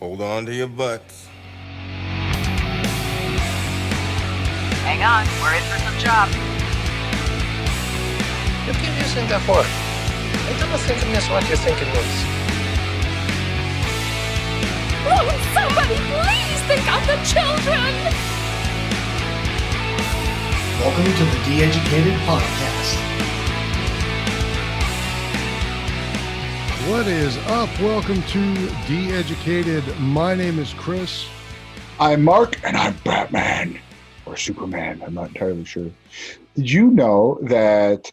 Hold on to your butts. Hang on, we're in for some chops. You keep using that word. I don't think it means what you think it means. Oh, somebody please think of the children! Welcome to the DeEducated podcast. What is up? Welcome to DeEducated. My name is Kris. I'm Mark, and I'm Batman. Or Superman, I'm not entirely sure. Did you know that,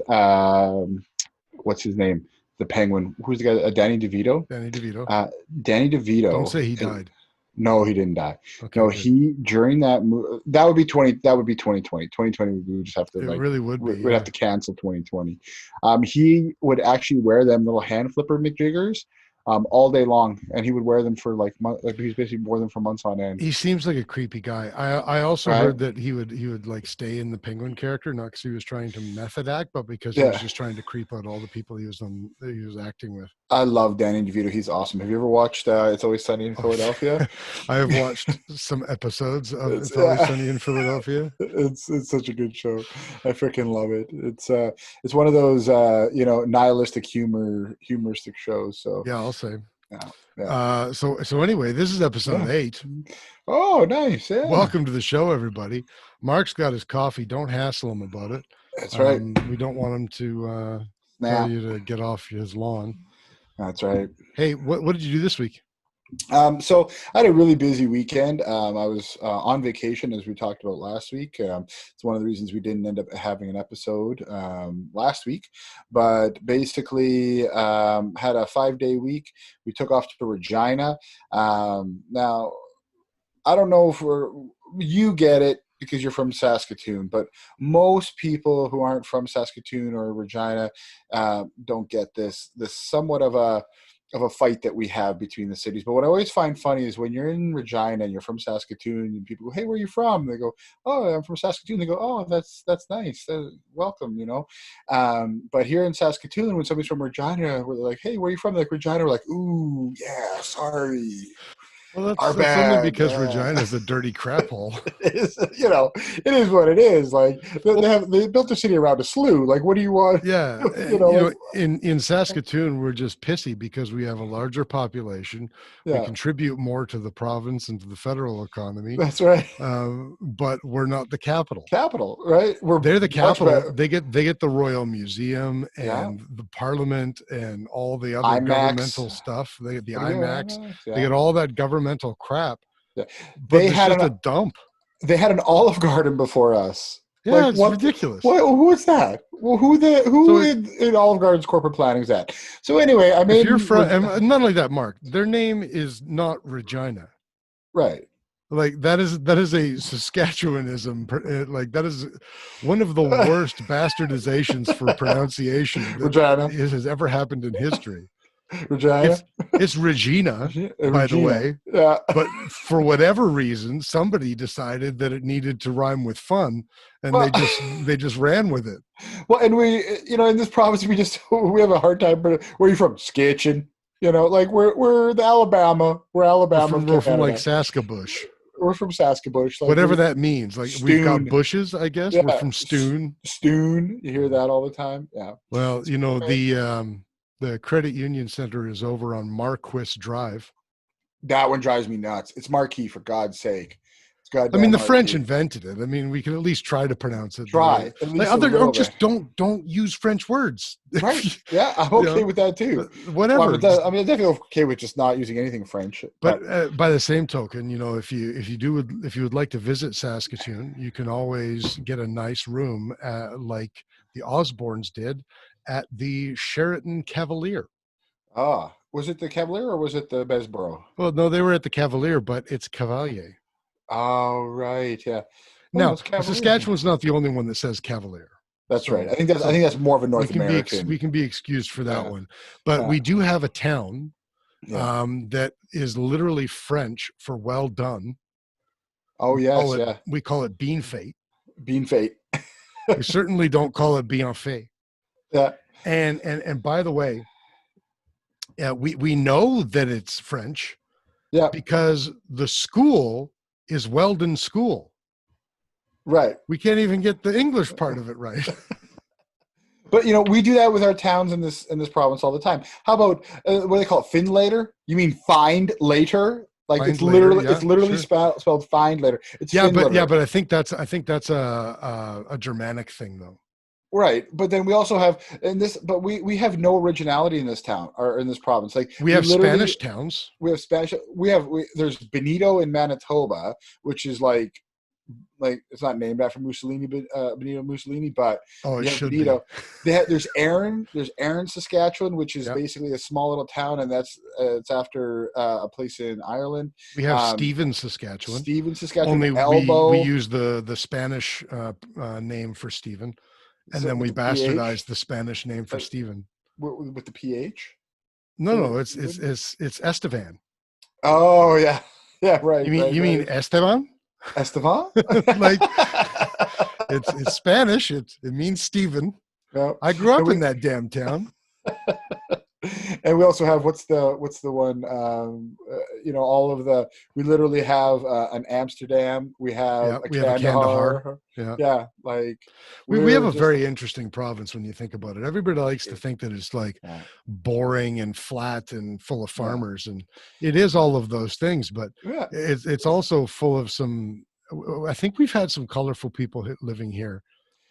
what's his name? The Penguin. Who's the guy? Danny DeVito? Danny DeVito. Danny DeVito. Don't say he died. No, he didn't die. Okay, no, good. he, during that movie, that would be 2020. 2020, we would just have to, It really would be. We'd have to cancel 2020. He would actually wear them little hand flipper McJiggers all day long, and he would wear them for like he's basically wore them for months on end. He seems like a creepy guy. I also Right? heard that he would like stay in the Penguin character, not because he was trying to method act, but because he was just trying to creep out all the people he was acting with. I love Danny DeVito. He's awesome. Have you ever watched It's Always Sunny in Philadelphia? I have watched some episodes of It's Always Sunny in Philadelphia. It's such a good show. I freaking love it. It's one of those nihilistic humoristic shows. So Yeah, I'll say. yeah. So anyway, this is episode 8. Oh, nice. Yeah. Welcome to the show, everybody. Mark's got his coffee. Don't hassle him about it. That's right. We don't want him to tell you to get off his lawn. That's right. Hey, what did you do this week? So I had a really busy weekend. I was on vacation, as we talked about last week. It's one of the reasons we didn't end up having an episode last week. But basically, had a 5-day week. We took off to Regina. Now, I don't know if you get it because you're from Saskatoon, but most people who aren't from Saskatoon or Regina don't get this somewhat of a fight that we have between the cities. But what I always find funny is when you're in Regina and you're from Saskatoon and people go, "Hey, where are you from?" They go, "Oh, I'm from Saskatoon." They go, "Oh, that's nice. Welcome, you know." But here in Saskatoon, when somebody's from Regina, we're like, "Hey, where are you from?" They're like, Regina. We're like, "Ooh, yeah, sorry." Well, Our that's only bad, because yeah. Regina's a dirty crap hole. It is what it is. Like they built the city around a slough. Like, what do you want? Yeah, like, in Saskatoon, we're just pissy because we have a larger population. Yeah. We contribute more to the province and to the federal economy. That's right. But we're not the capital. Capital, right? They're the much capital. better. They get the Royal Museum and Yeah. the Parliament and all the other IMAX. governmental stuff. They get the IMAX. Yeah. They get all that governmental crap. Yeah. But it's just a dump. They had an Olive Garden before us. Yeah, it's ridiculous. Who's that? Well, who in Olive Garden's corporate planning is that? So anyway, I mean, if you're from, and not only that, Mark, their name is not Regina. Right. Like that is a Saskatchewanism. Like that is one of the worst bastardizations for pronunciation Regina has ever happened in history. Regina. It's Regina, by the way. Yeah. But for whatever reason, somebody decided that it needed to rhyme with fun, and they just ran with it. Well, and we, in this province, we have a hard time. Where are you from? Skitchin. Like we're the Alabama. We're Alabama. We're from like Saskabush. We're from Saskabush. Like whatever that means. Like Stoon. We've got bushes, I guess. Yeah. We're from Stoon. Stoon. You hear that all the time. Yeah. Well, the credit union center is over on Marquis Drive. That one drives me nuts. It's Marquis, for God's sake. It's I mean, the French invented it. I mean, we can at least try to pronounce it. Try. Or just don't use French words. Right. Yeah, I'm okay with that too. Whatever. Well, I'm definitely okay with just not using anything French. But by the same token, if you would like to visit Saskatoon, you can always get a nice room like the Osbornes did at the Sheraton Cavalier. Ah, was it the Cavalier or was it the Besborough? Well, no, they were at the Cavalier, but it's Cavalier. Oh, right, yeah. Now, Saskatchewan's not the only one that says Cavalier. That's right. I think that's more of a North American. We can be excused for that one, but we do have a town that is literally French for well done. Oh yes, we call it Bean Fate. Bean Fate. We certainly don't call it Bien Fait. Yeah. And by the way, we know that it's French Yeah. because the school is Weldon School. Right. We can't even get the English part of it right. But we do that with our towns in this province all the time. How about what do they call it? Fin later? You mean find later? Like Find it's later, literally sure. spelled find later. It's Yeah, fin but later. I think that's a Germanic thing though. Right. But then we also have but we have no originality in this town or in this province. Like We have Spanish towns. We have Spanish. There's Benito in Manitoba, which is like it's not named after Mussolini, Benito Mussolini, but it you have should Benito. be. There's Erin, Saskatchewan, which is basically a small little town, and that's it's after a place in Ireland. We have Stephen, Saskatchewan. Only we use the Spanish name for Stephen, and then we bastardized the Spanish name for Stephen with the PH. No, it's Estevan. Oh yeah, right. You mean Esteban? Esteban? Like it's Spanish. It means Stephen. Yep. I grew up in that damn town. And we also have what's the one? All of the. We literally have an Amsterdam. We have a Kandahar. Yeah, like we have a very interesting province when you think about it. Everybody likes to think that it's like boring and flat and full of farmers, and it is all of those things. But it's also full of some. I think we've had some colorful people living here.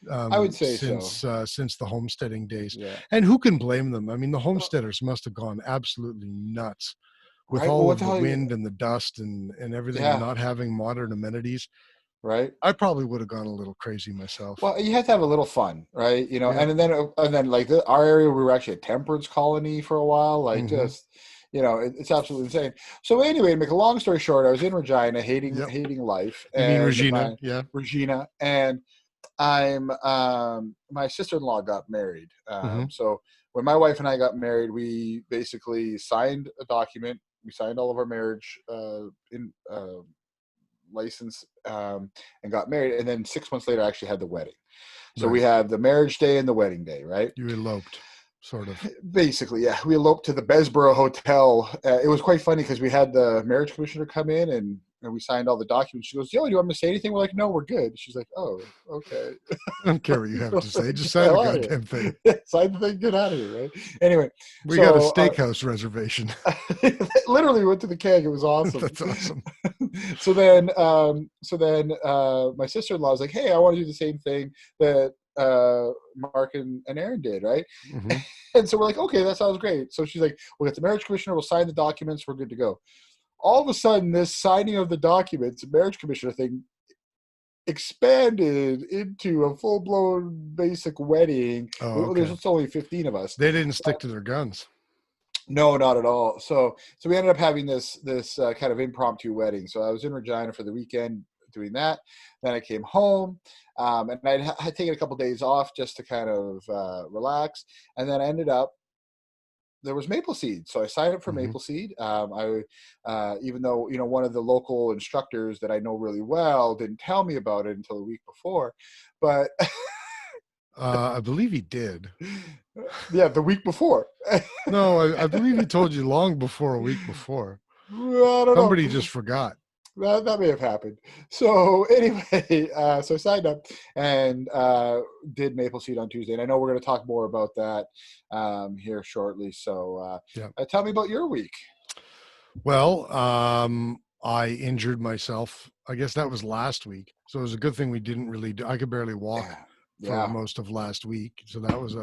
I would say since the homesteading days, and who can blame them? I mean, the homesteaders must have gone absolutely nuts with all of the wind and the dust and everything, not having modern amenities. Right. I probably would have gone a little crazy myself. Well, you have to have a little fun, right? And then like our area, we were actually a temperance colony for a while, like just. It's absolutely insane. So anyway, to make a long story short, I was in Regina, hating life. You mean Regina? Regina, and I'm my sister-in-law got married. So when my wife and I got married, we basically signed a document. We signed all of our marriage license and got married. And then 6 months later, I actually had the wedding. So we had the marriage day and the wedding day, right? You eloped. Sort of. Basically, yeah. We eloped to the Besborough Hotel. It was quite funny because we had the marriage commissioner come in and we signed all the documents. She goes, "Yo, do you want me to say anything?" We're like, "No, we're good." She's like, "Oh, okay." I don't care what you have to say. Just sign the goddamn thing. Sign the thing. Get out of here, right? Anyway, we got a steakhouse reservation. Literally went to the keg. It was awesome. That's awesome. So then, my sister-in-law was like, "Hey, I want to do the same thing that Mark and Aaron did, right?" And so we're like, "Okay, that sounds great." So she's like, "We'll get the marriage commissioner. We'll sign the documents. We're good to go." All of a sudden, this signing of the documents, marriage commissioner thing, expanded into a full-blown basic wedding. There's only 15 of us. They didn't stick to their guns. No, not at all. So we ended up having this kind of impromptu wedding. So I was in Regina for the weekend doing that. Then I came home, and I had taken a couple of days off just to kind of relax. And then I ended up. There was Mapleseed, so I signed up for Mapleseed. Even though one of the local instructors that I know really well didn't tell me about it until the week before, but I believe he did. Yeah, the week before. No, I believe he told you long before a week before. I don't Somebody know. just forgot. That may have happened. So anyway, so I signed up and did Mapleseed on Tuesday. And I know we're going to talk more about that here shortly. So tell me about your week. Well, I injured myself. I guess that was last week. So it was a good thing we didn't really do. I could barely walk for most of last week. So that was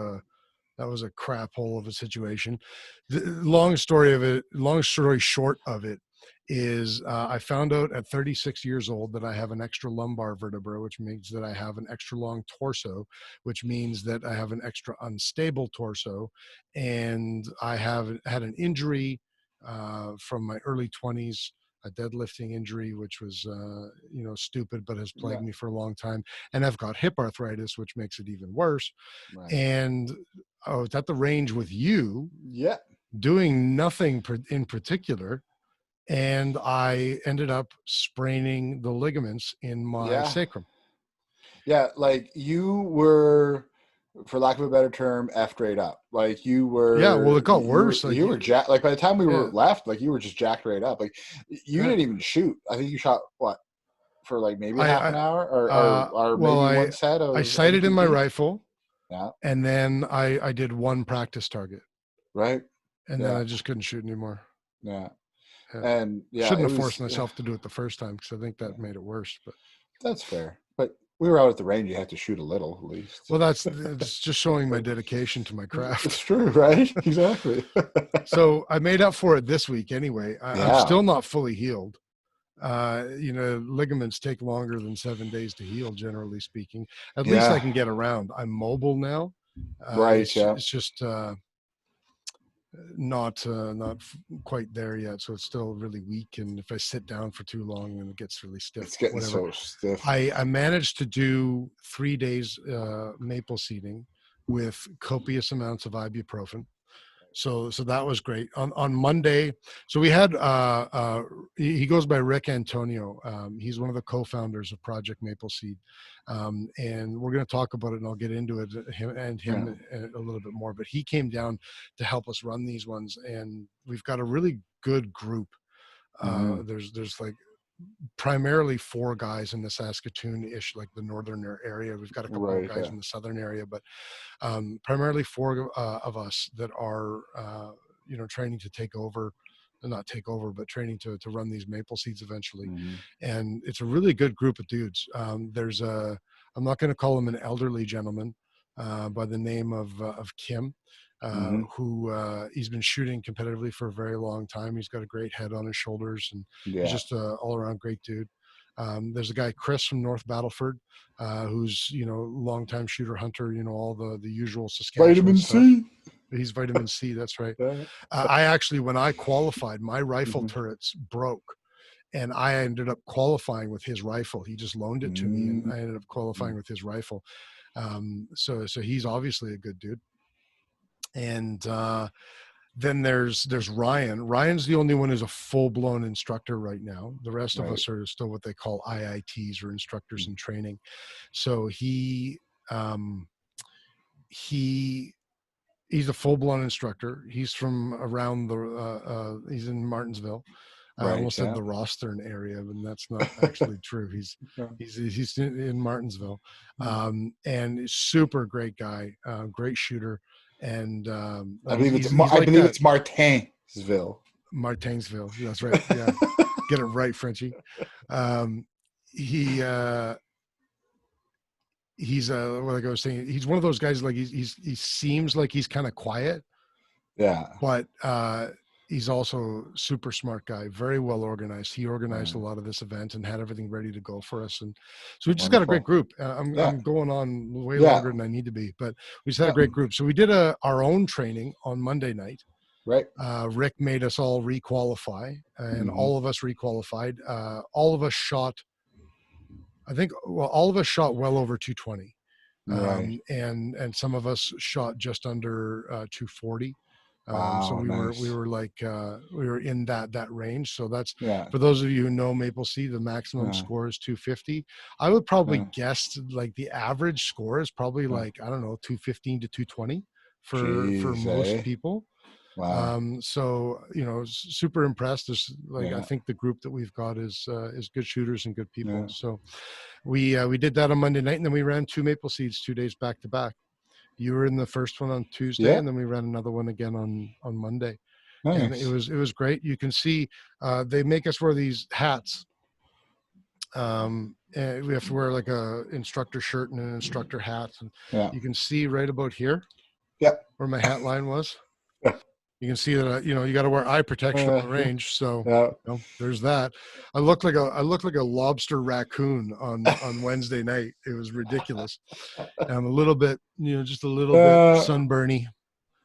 a crap hole of a situation. The long story short of it is I found out at 36 years old that I have an extra lumbar vertebra, which means that I have an extra long torso, which means that I have an extra unstable torso. And I have had an injury from my early 20s, a deadlifting injury, which was, stupid, but has plagued me for a long time. And I've got hip arthritis, which makes it even worse. Right. And I was at the range with you, doing nothing in particular. And I ended up spraining the ligaments in my sacrum. Yeah, like you were for lack of a better term, effed right up. Like you were. Yeah, well, it got worse. You were jacked. Like by the time we were Yeah. left, like you were just jacked right up. Like you didn't even shoot. I think you shot what for like maybe half an hour or maybe one set of. I sighted in my MPP? rifle. Yeah. And then I did one practice target. Right. And then I just couldn't shoot anymore. Yeah. Yeah. And Shouldn't have forced myself to do it the first time because I think that made it worse. But that's fair. But we were out at the range. You had to shoot a little at least. Well, it's just showing my dedication to my craft. It's true, right? Exactly. So I made up for it this week anyway. I'm still not fully healed. Ligaments take longer than 7 days to heal, generally speaking. At least I can get around. I'm mobile now. Right. It's just not quite there yet, so it's still really weak. And if I sit down for too long, then it gets really stiff. It's getting so stiff. I managed to do 3 days maple seeding with copious amounts of ibuprofen. So that was great. On Monday, so we had he goes by Rick Antonio. He's one of the co-founders of Project Mapleseed, and we're going to talk about it, and I'll get into it him a little bit more. But he came down to help us run these ones, and we've got a really good group. There's like primarily 4 guys in the Saskatoon-ish, like the northern area. We've got a couple of guys in the southern area, but primarily 4 of us that are training to take over, not take over, but training to run these maple seeds eventually. And it's a really good group of dudes. There's I'm not going to call him an elderly gentleman by the name of Kim. Who he's been shooting competitively for a very long time. He's got a great head on his shoulders, and he's just a all-around great dude. There's a guy, Kris from North Battleford, who's longtime shooter hunter. All the usual Saskatchewan vitamin stuff. C. He's vitamin C. That's right. I actually, when I qualified, my rifle turrets broke, and I ended up qualifying with his rifle. He just loaned it to me, and I ended up qualifying with his rifle. So he's obviously a good dude. And then there's Ryan. Ryan's the only one who's a full-blown instructor right now. The rest of us are still what they call IITs, or instructors in training. So he's a full-blown instructor. He's from around he's in Martinsville. I almost said the Rostern area, but that's not actually true. He's in Martinsville, and he's super great guy, great shooter. And I believe it's Martinsville. Martinsville, that's right. Yeah, get it right, Frenchie. He's like I was saying, he's one of those guys. Like he seems like he's kind of quiet, but he's also super smart guy, very well organized. He organized a lot of this event and had everything ready to go for us. And so we just got a great group. I'm going on way longer than I need to be, but we just had a great group. So we did our own training on Monday night. Right. Rick made us all requalify, and all of us requalified. All of us shot, all of us shot well over 220. And some of us shot just under 240. So we were like we were in that range. So that's for those of you who know Mapleseed, the maximum score is 250. I would probably guess like the average score is probably like 215 to 220 for most people. Wow. So super impressed. There's I think the group that we've got is good shooters and good people. So we did that on Monday night, and then we ran 2 maple seeds 2 days back to back. You were in the first one on Tuesday, and then we ran another one again on Monday. Nice. And it was great. You can see they make us wear these hats. And we have to wear like a instructor shirt and an instructor hat. And you can see right about here where my hat line was. You can see that you got to wear eye protection on the range. So there's that. I look like a lobster raccoon on Wednesday night. It was ridiculous. And I'm a little bit, just a little bit sunburny.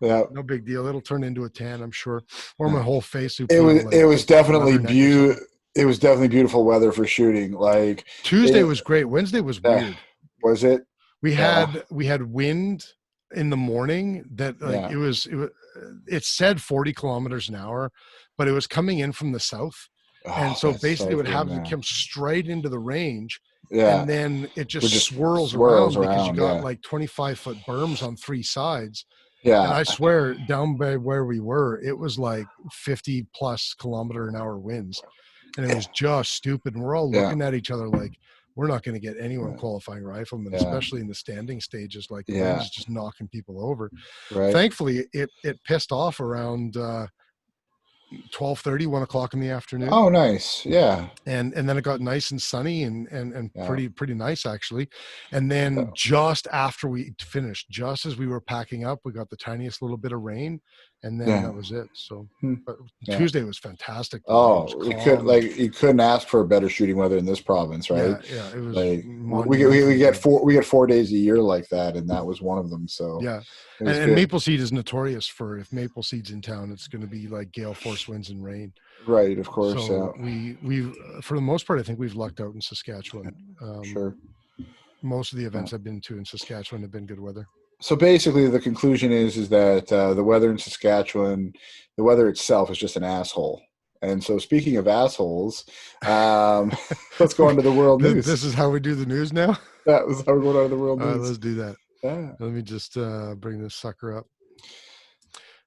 Yeah, no big deal. It'll turn into a tan, I'm sure. Or my whole face. It was definitely beautiful. It was definitely beautiful weather for shooting. Like Tuesday was great. Wednesday was weird. Was it? We had wind in the morning that it said 40 kilometers an hour, but it was coming in from the south. And so basically what happens, it comes straight into the range Yeah. and then it It just just swirls swirls around because you around, got yeah. like 25-foot berms on 3 sides. And Yeah. I swear, down by where we were, it was like 50 plus kilometer an hour winds, and it was just stupid. And we're all Yeah. looking at each other like, we're not going to get anyone Yeah. qualifying riflemen, Yeah. especially in the standing stages. Like the wind Yeah. is just knocking people over. Right. Thankfully, it pissed off around 12:30, 1 o'clock in the afternoon. Oh, nice. Yeah. And then it got nice and sunny and Yeah. pretty nice actually. And then Yeah. just after we finished, just as we were packing up, we got the tiniest little bit of rain, and then Yeah. that was it. So Hmm. but Yeah. Tuesday was fantastic. It was Oh, calm. you couldn't ask for better shooting weather in this province, right? Yeah, it was Like monumentally we get good. we get 4 days a year like that, and that was one of them. So Yeah. it was And good. Mapleseed is notorious for, if Mapleseed's in town, it's going to be like gale force winds and rain. Right, of course. So Yeah. we've for the most part, I think we've lucked out in Saskatchewan. Sure. Most of the events I've been to in Saskatchewan have been good weather. So basically, the conclusion is that the weather in Saskatchewan, the weather itself is just an asshole. And so, speaking of assholes, let's go on to the world news. This is how we do the news now. That was how we're going on to the world All right, news. let's do that. Yeah. Let me just bring this sucker up.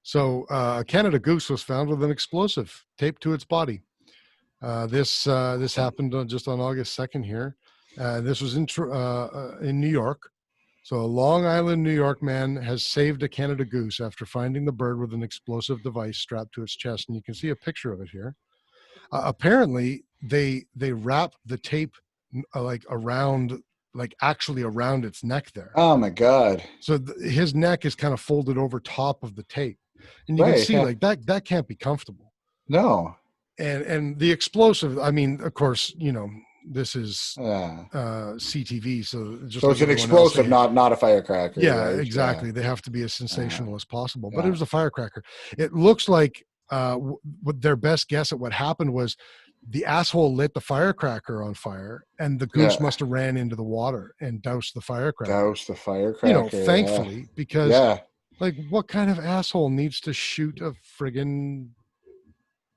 So, a Canada goose was found with an explosive taped to its body. This happened just on August 2nd here. This was in New York. So, a Long Island, New York man has saved a Canada goose after finding the bird with an explosive device strapped to its chest, and you can see a picture of it here. Apparently, they wrapped the tape actually around its neck there. Oh my God. So his neck is kind of folded over top of the tape, and you can see like that can't be comfortable. No. And the explosive, I mean, of course, this is CTV, so just so like it's an everyone else, explosive, not a firecracker. Yeah, right? exactly. They have to be as sensational as possible, but it was a firecracker. It looks like what their best guess at what happened was the asshole lit the firecracker on fire, and the goose must have ran into the water and doused the firecracker. Thankfully, because like, what kind of asshole needs to shoot a friggin'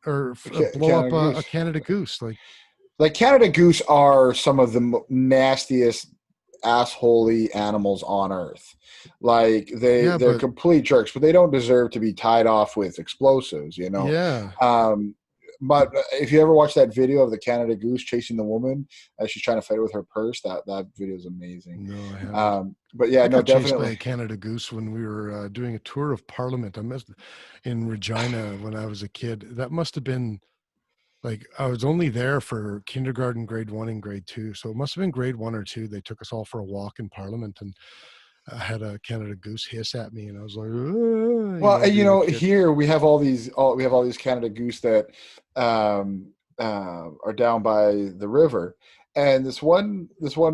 or blow up a Canada goose? Like Canada goose are some of the nastiest assholey animals on earth. Like they're complete jerks, but they don't deserve to be tied off with explosives, Yeah. But if you ever watch that video of the Canada goose chasing the woman as she's trying to fight with her purse, that video is amazing. No, I haven't. But yeah, I got chased definitely by a Canada goose when we were doing a tour of Parliament. In Regina when I was a kid. That must have been like, I was only there for kindergarten, grade 1 and grade 2. So it must have been grade 1 or 2. They took us all for a walk in Parliament, and I had a Canada goose hiss at me, and I was like, here we have all these Canada goose that are down by the river. And this one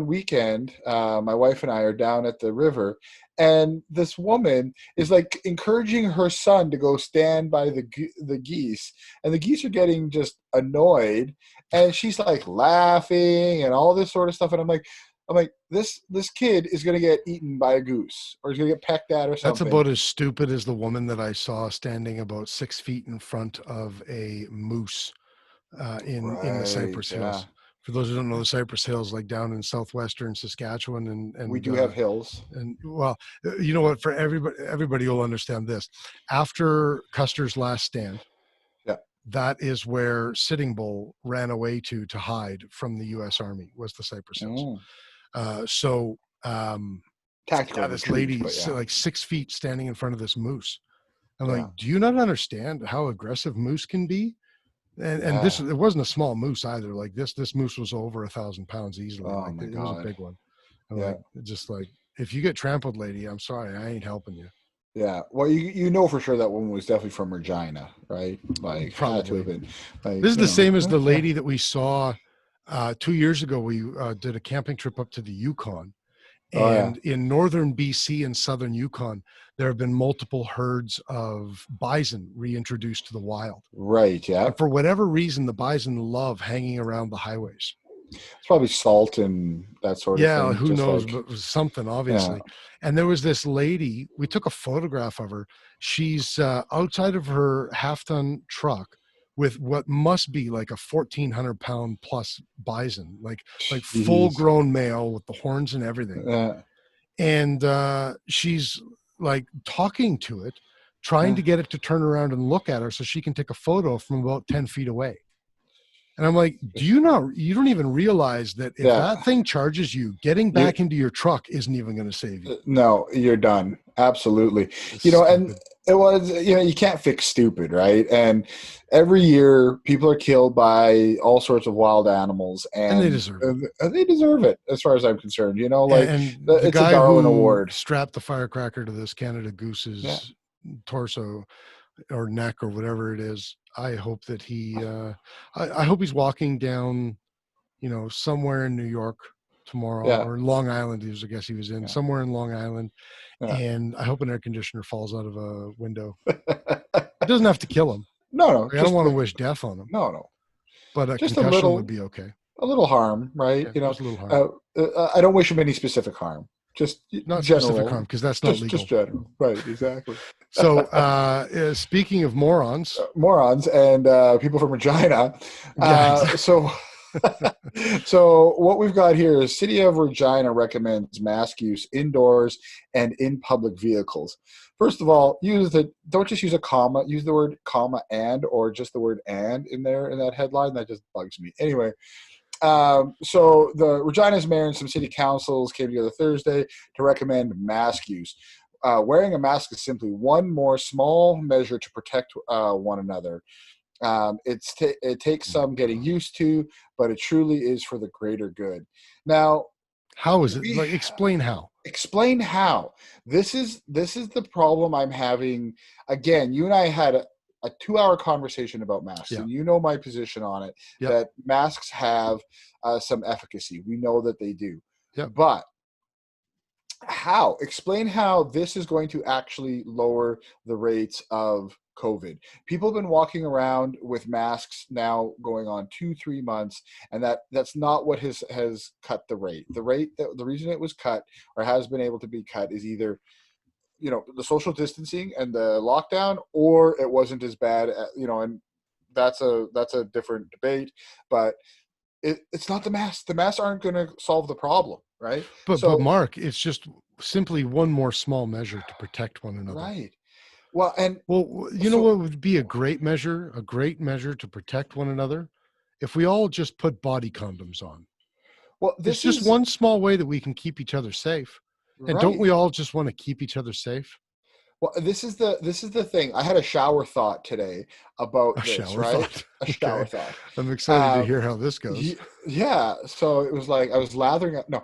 weekend, my wife and I are down at the river, and this woman is like encouraging her son to go stand by the geese, and the geese are getting just annoyed, and she's like laughing and all this sort of stuff, and I'm like, this kid is going to get eaten by a goose, or he's going to get pecked at or something. That's about as stupid as the woman that I saw standing about 6 feet in front of a moose in the Cypress Hills. For those who don't know, the Cypress Hills, like down in southwestern Saskatchewan, and we do have hills. And well, you know what? For everybody will understand this. After Custer's last stand, that is where Sitting Bull ran away to hide from the U.S. Army, was the Cypress Hills. Tactical. This lady, like 6 feet, standing in front of this moose. I'm like, do you not understand how aggressive moose can be? And this, it wasn't a small moose either. Like this moose was over 1,000 pounds easily. Oh, like, my it God. was a big one. Like, just like, if you get trampled, lady, I'm sorry, I ain't helping you. Yeah, well, you know for sure that woman was definitely from Regina, right? Like, probably. Been, this is the same as the lady that we saw 2 years ago. We did a camping trip up to the Yukon. And in northern BC and southern Yukon, there have been multiple herds of bison reintroduced to the wild. Right, yeah. And for whatever reason, the bison love hanging around the highways. It's probably salt and that sort of thing. Yeah, who knows, but it was something, obviously. Yeah. And there was this lady, we took a photograph of her. She's outside of her half-ton truck with what must be like a 1,400-pound plus bison, like Jeez. full-grown male with the horns and everything. And she's like talking to it, trying to get it to turn around and look at her so she can take a photo from about 10 feet away. And I'm like, you don't even realize that if that thing charges you, getting back into your truck isn't even going to save you. No, you're done. Absolutely. It's you know, stupid. and it was, you know, you can't fix stupid, right? And every year people are killed by all sorts of wild animals, and they deserve it. They deserve it, as far as I'm concerned. You know, like and the it's guy a Darwin who Award. strapped the firecracker to this Canada Goose's torso or neck or whatever it is, I hope that he I hope he's walking down, you know, somewhere in New York tomorrow, or Long Island, I guess he was in somewhere in Long Island, and I hope an air conditioner falls out of a window. It doesn't have to kill him. No, Like, I don't want to wish death on him. No, but a just concussion would be okay. A little harm, right? You know, just a little harm. I don't wish him any specific harm. Just not general, specific harm, because that's not legal. Just general, right? Exactly. So, speaking of morons and people from Regina, so what we've got here is City of Regina recommends mask use indoors and in public vehicles. First of all, don't just use a comma. Use the word comma and, or just the word and in there in that headline. That just bugs me. Anyway. So the Regina's mayor and some city councils came together Thursday to recommend mask use. Wearing a mask is simply one more small measure to protect one another. It takes some getting used to, but it truly is for the greater good. Now, how is it? Like, explain how. Explain how. This is the problem I'm having. Again, you and I had a 2-hour conversation about masks, and you know my position on it, that masks have some efficacy. We know that they do. But how? Explain how this is going to actually lower the rates of COVID. People have been walking around with masks now going on 2-3 months, and that's not what has cut the rate. The reason it was cut, or has been able to be cut, is either, you know, the social distancing and the lockdown, or it wasn't as bad, you know, and that's a different debate, but it's not the masks. The masks aren't going to solve the problem, right? But Mark, it's just simply one more small measure to protect one another. Right. Well, you know what would be a great measure to protect one another? If we all just put body condoms on. Well, it's just one small way that we can keep each other safe. And don't we all just want to keep each other safe? Well, this is the thing. I had a shower thought today about this, right? A shower thought. I'm excited to hear how this goes. Yeah. So it was like I was lathering up. No.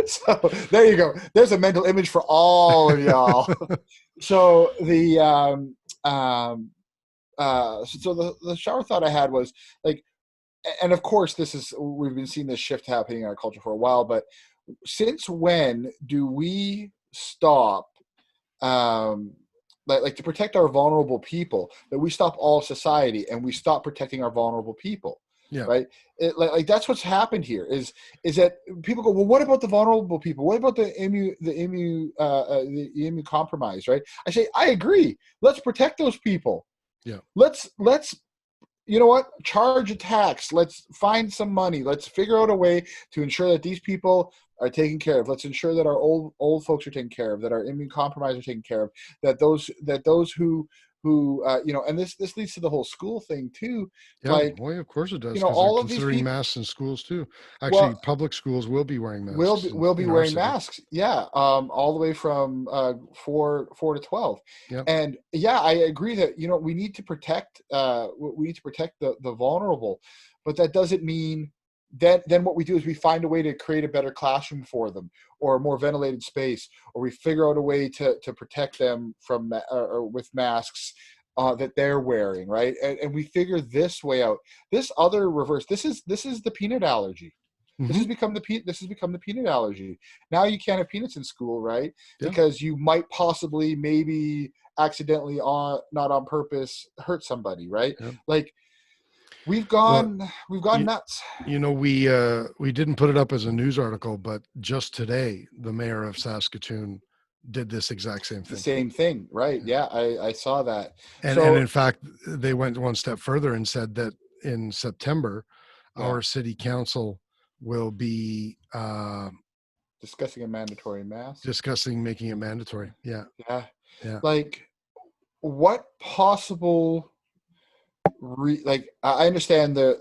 So there you go. There's a mental image for all of y'all. So the shower thought I had was like, and of course we've been seeing this shift happening in our culture for a while, but since when do we stop, like to protect our vulnerable people, that we stop all society and we stop protecting our vulnerable people? Right? Like that's what's happened here is that people go, well, what about the vulnerable people? What about the immunocompromised, right? I say, I agree. Let's protect those people. Yeah. Let's you know what? Charge a tax. Let's find some money. Let's figure out a way to ensure that these people are taken care of. Let's ensure that our old folks are taken care of, that our immunocompromised are taken care of, that those who you know, and this leads to the whole school thing too. Yeah, like, well, of course it does. You know, all of considering these masks in schools too. Actually, public schools will be wearing masks. Will be wearing masks. Yeah, all the way from 4 to 12. Yeah. And yeah, I agree that, you know, we need to protect the vulnerable, but that doesn't mean then what we do is we find a way to create a better classroom for them, or a more ventilated space, or we figure out a way to protect them from or with masks that they're wearing, right? And we figure this way out. This other reverse. This is the peanut allergy. Mm-hmm. This has become the peanut allergy. Now you can't have peanuts in school, right? Yeah. Because you might possibly, maybe accidentally, not on purpose, hurt somebody, right? Yeah. Like. We've gone nuts. You know, we didn't put it up as a news article, but just today, the mayor of Saskatoon did this exact same The thing. same thing, right? Yeah, I saw that. And in fact, they went one step further and said that in September, our city council will be discussing a mandatory mask. Discussing making it mandatory. Yeah. Like, what possible? I understand they're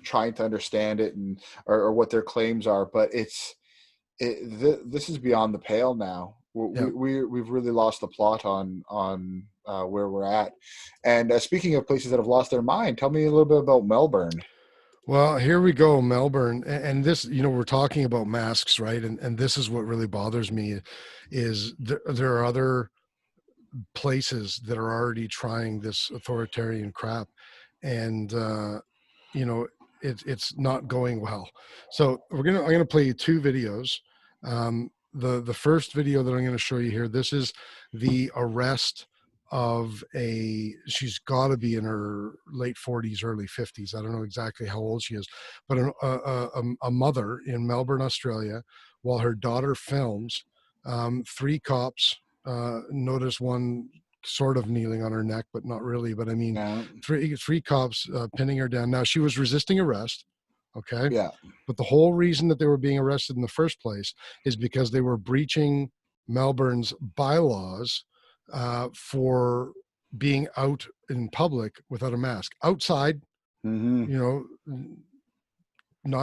trying to understand it and or what their claims are, but this is beyond the pale now. We've really lost the plot on where we're at. And speaking of places that have lost their mind, tell me a little bit about Melbourne. Well, here we go, Melbourne. And this, we're talking about masks, right? And this is what really bothers me is there are other places that are already trying this authoritarian crap. And, it's not going well. So I'm going to play you two videos. The first video that I'm going to show you here, this is the arrest of she's got to be in her late 40s, early 50s. I don't know exactly how old she is, but a mother in Melbourne, Australia, while her daughter films, 3 cops, notice one sort of kneeling on her neck, but not really. But I mean, three cops pinning her down. Now, she was resisting arrest. Okay. Yeah. But the whole reason that they were being arrested in the first place is because they were breaching Melbourne's bylaws for being out in public without a mask. Outside, not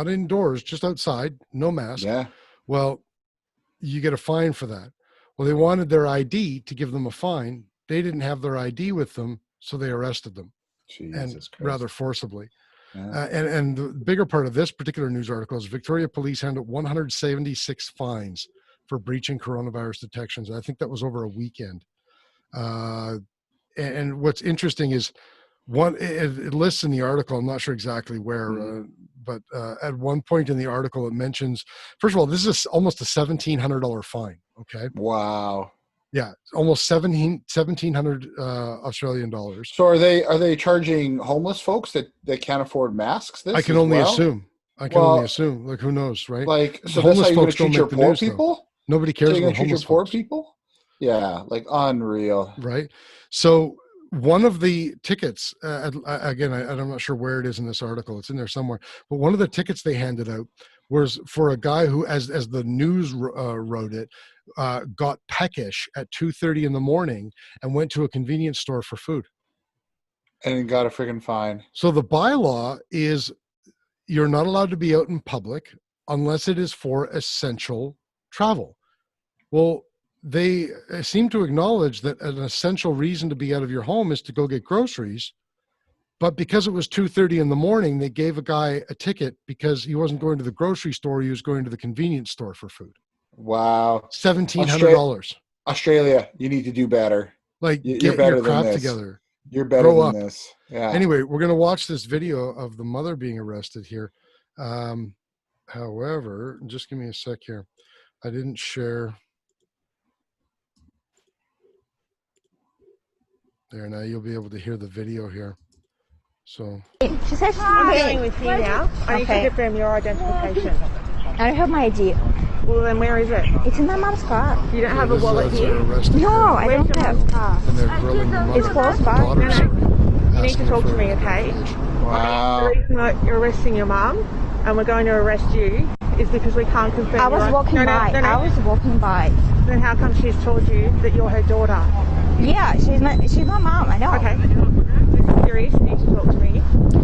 indoors, just outside, no mask. Yeah. Well, you get a fine for that. Well, they wanted their ID to give them a fine. They didn't have their ID with them, so they arrested them. Jesus Christ. Rather forcibly. Yeah. And the bigger part of this particular news article is Victoria Police handed 176 fines for breaching coronavirus detections. I think that was over a weekend. And what's interesting is it lists in the article, I'm not sure exactly where, but at one point in the article, it mentions, first of all, this is almost a $1,700 fine. Okay. Wow. Yeah, almost 1,700 Australian dollars. So are they charging homeless folks that can't afford masks? I can only assume. Only assume. Like, who knows, right? Like, so homeless that's how you're folks treat don't your make the poor news, people? Though. Nobody cares about homeless poor folks. people. Yeah, like unreal. Right. So one of the tickets, again, I'm not sure where it is in this article. It's in there somewhere. But one of the tickets they handed out was for a guy who, as the news wrote it, got peckish at 2:30 in the morning and went to a convenience store for food. And got a freaking fine. So the bylaw is you're not allowed to be out in public unless it is for essential travel. Well, they seem to acknowledge that an essential reason to be out of your home is to go get groceries. But because it was 2:30 in the morning, they gave a guy a ticket because he wasn't going to the grocery store. He was going to the convenience store for food. Wow. $1,700. Australia, you need to do better. Like, you're get better your crap than this. together. You're better Grow than up. this. Yeah. Anyway, we're going to watch this video of the mother being arrested here. However, just give me a sec here. I didn't share. There, now you'll be able to hear the video here. So She says I'm dealing with you now. I need to confirm your identification. I don't have my ID. Well, then where is it? It's in my mom's car. You don't have a wallet here? No, I Where's don't your have. mom's car? and they're grilling the mother. It's close the by. daughter, No, sorry, You need asking to talk for to me, her okay? identification. Wow. The reason that you're arresting your mum and we're going to arrest you is because we can't confirm I was walking by. I was walking by. Then how come she's told you that you're her daughter? Yeah, she's my mom. I know. Okay. Serious, you need to talk to me.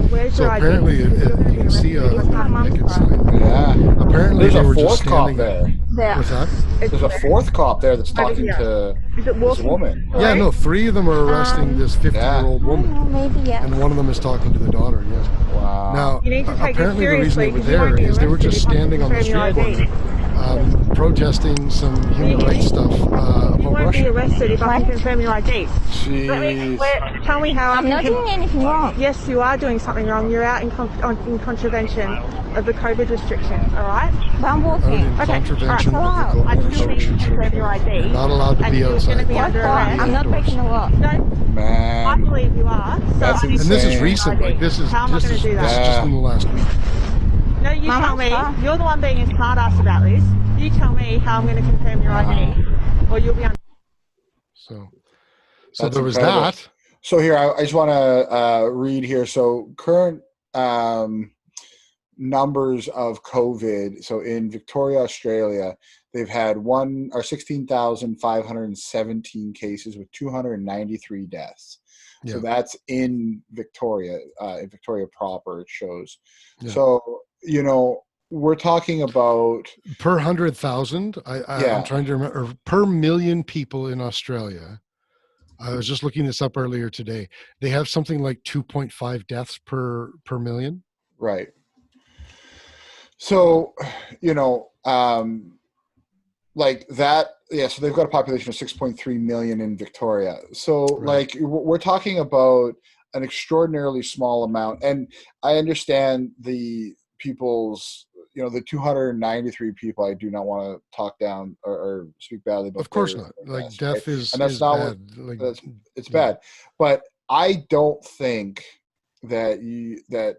Where's So your ID? apparently, you can see a picket sign. Yeah. Apparently, There's they a were just fourth cop standing there. There. What's that? There's a fourth cop there that's talking here. to Is it this walking? woman. Yeah, no, 3 of them are arresting this 50-year-old I woman, don't know, maybe yes. and one of them is talking to the daughter. Yes. Wow. Now, You need to take it apparently, the reason seriously they were because you won't there be is they were arrested just if I standing on the confirm street your ID. corner, protesting some human rights stuff You about won't be Russia. arrested if I can confirm your ID. Jeez. Tell me how I I'm can not doing anything wrong. Yes, you are doing something wrong. You're out in contravention of the COVID restrictions, all right? But I'm Out walking. in contravention all of right. the I COVID still need to restrictions. confirm your ID. You're not allowed to And be you're outside. gonna be You have under to arrest. be I'm not indoors. breaking the law. No, I Man. believe you are. So That's I need And this is insane. recent. Like, this is How am I just gonna do that? this is just in the last week. No, you Mama, tell me. stop. You're the one being a smart ass about this. You tell me how I'm going to confirm your ID, or you'll be on. So That's there was incredible. that. So here, I just want to read here. So current numbers of COVID. So in Victoria, Australia, they've had 16,517 cases with 293 deaths. Yeah. So that's in Victoria proper, it shows. Yeah. So, we're talking about Per 100,000. I'm trying to remember, or per million people in Australia. I was just looking this up earlier today. They have something like 2.5 deaths per million. Right. So, like that, so they've got a population of 6.3 million in Victoria. So Right. like we're talking about an extraordinarily small amount. And I understand the people's, the 293 people, I do not want to talk down or speak badly about. Of course not. Like death right? is, and that's is not bad. it's bad. But I don't think that that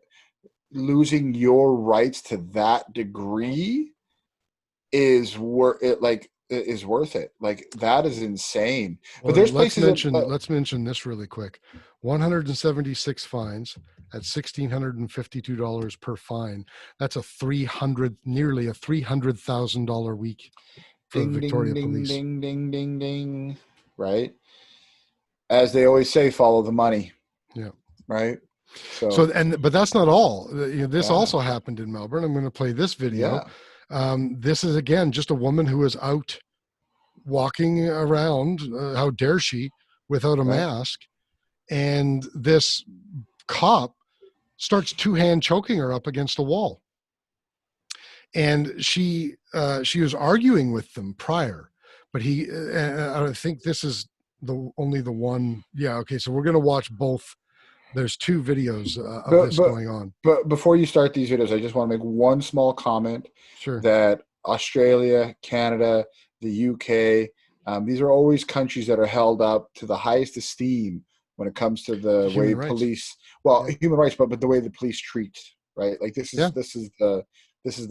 losing your rights to that degree is worth it. Is worth it. Like that is insane. Well, but there's let's places. let's mention this really quick. 176 fines at $1,652 per fine. That's nearly a $300,000 week for Ding, the Victoria ding, Police. ding, ding, ding, ding. Right. As they always say, follow the money. Yeah. Right. But that's not all. This also happened in Melbourne. I'm going to play this video. Yeah. This is again just a woman who is out walking around. How dare she, without a mask? And this cop starts two-hand choking her up against a wall. And she was arguing with them prior, but I think this is only the one. Yeah. Okay. So we're going to watch both. There's two videos of this going on. But before you start these videos, I just want to make one small comment. Sure. That Australia, Canada, the UK, these are always countries that are held up to the highest esteem when it comes to the way police. Well, human rights, but the way the police treat. Right. Like this is the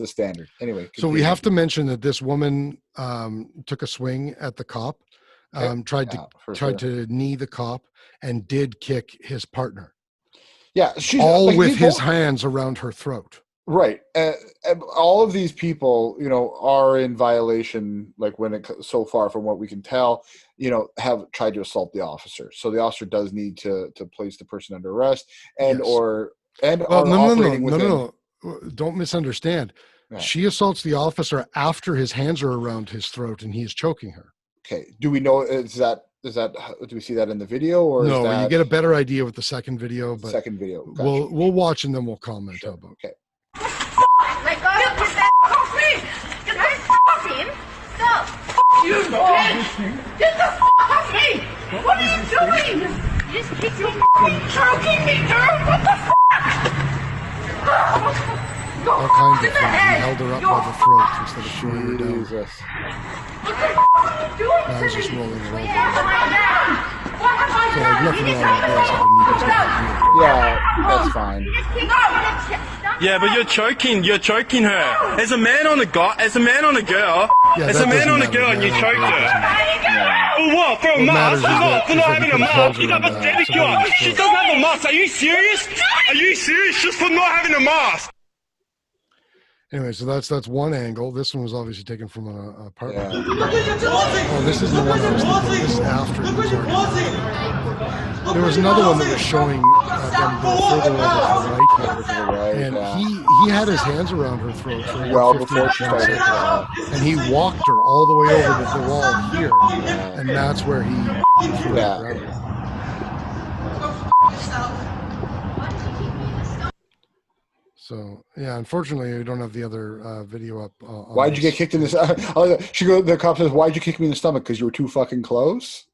standard. Anyway. Continue. So we have to mention that this woman took a swing at the cop. Tried to knee the cop and did kick his partner. Yeah, she's all with his hands around her throat. Right. All of these people, are in violation. Like so far from what we can tell, have tried to assault the officer. So the officer does need to place the person under arrest no. Don't misunderstand. Yeah. She assaults the officer after his hands are around his throat and he is choking her. Okay. Do we know, do we see that in the video or no? You get a better idea with the second video. But second video. Gotcha. We'll watch and then we'll comment about. Okay. Let go. Get the off me. Get the off him. Stop. You bitch. Get the off me. What are you doing? You just kicked me. Choking me, girl. What the All kinds of things. He held her up by the throat instead of shooting her down. Jesus. Now he's just rolling her over. So like nothing wrong with this. Yeah, that's fine. Yeah, but you're choking her. As a man on a girl, and you choked her. Oh, what? For a mask? For not having a mask? You got pedicure. She doesn't have a mask. Are you serious? Just for not having a mask? Anyway, so that's one angle. This one was obviously taken from an apartment. Yeah. Oh, this isn't the one I was thinking. This is after he was already. There was another one that was showing them go further over to the right here. And he had his hands around her throat for before she started. And he walked her all the way over to the wall here. And that's where he threw her around. So yeah, unfortunately, we don't have the other video up. Why'd you get kicked in the? The cop says, "Why'd you kick me in the stomach? Because you were too fucking close."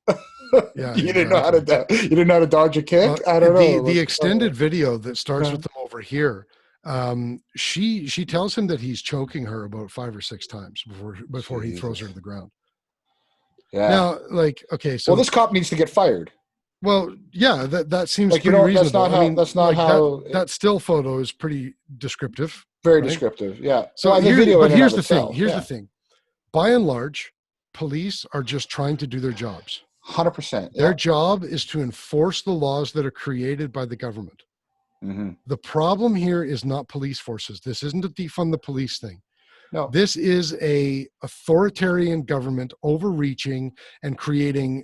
Yeah, you didn't know how to. You didn't know how to dodge a kick. I don't know. The extended video that starts with them over here. She tells him that he's choking her about 5 or 6 times before he throws her to the ground. Yeah. Now, okay, so this cop needs to get fired. Well, yeah, that seems pretty reasonable. That still photo is pretty descriptive. Very descriptive, yeah. So here's the thing. by and large, police are just trying to do their jobs. 100%. Their job is to enforce the laws that are created by the government. Mm-hmm. The problem here is not police forces. This isn't a defund the police thing. No. This is a authoritarian government overreaching and creating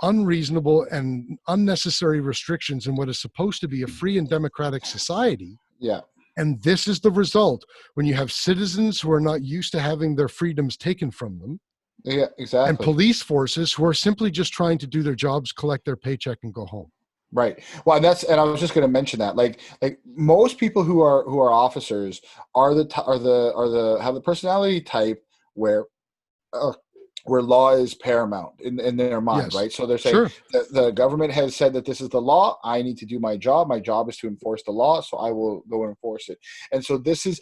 unreasonable and unnecessary restrictions in what is supposed to be a free and democratic society. Yeah. And this is the result when you have citizens who are not used to having their freedoms taken from them. Yeah, exactly. And police forces who are simply just trying to do their jobs, collect their paycheck, and go home. Right. Well, and I was just going to mention that, like most people who are officers have the personality type where law is paramount in their mind, Yes. right? So they're saying Sure. the government has said that this is the law. I need to do my job. My job is to enforce the law, so I will go and enforce it. And so this is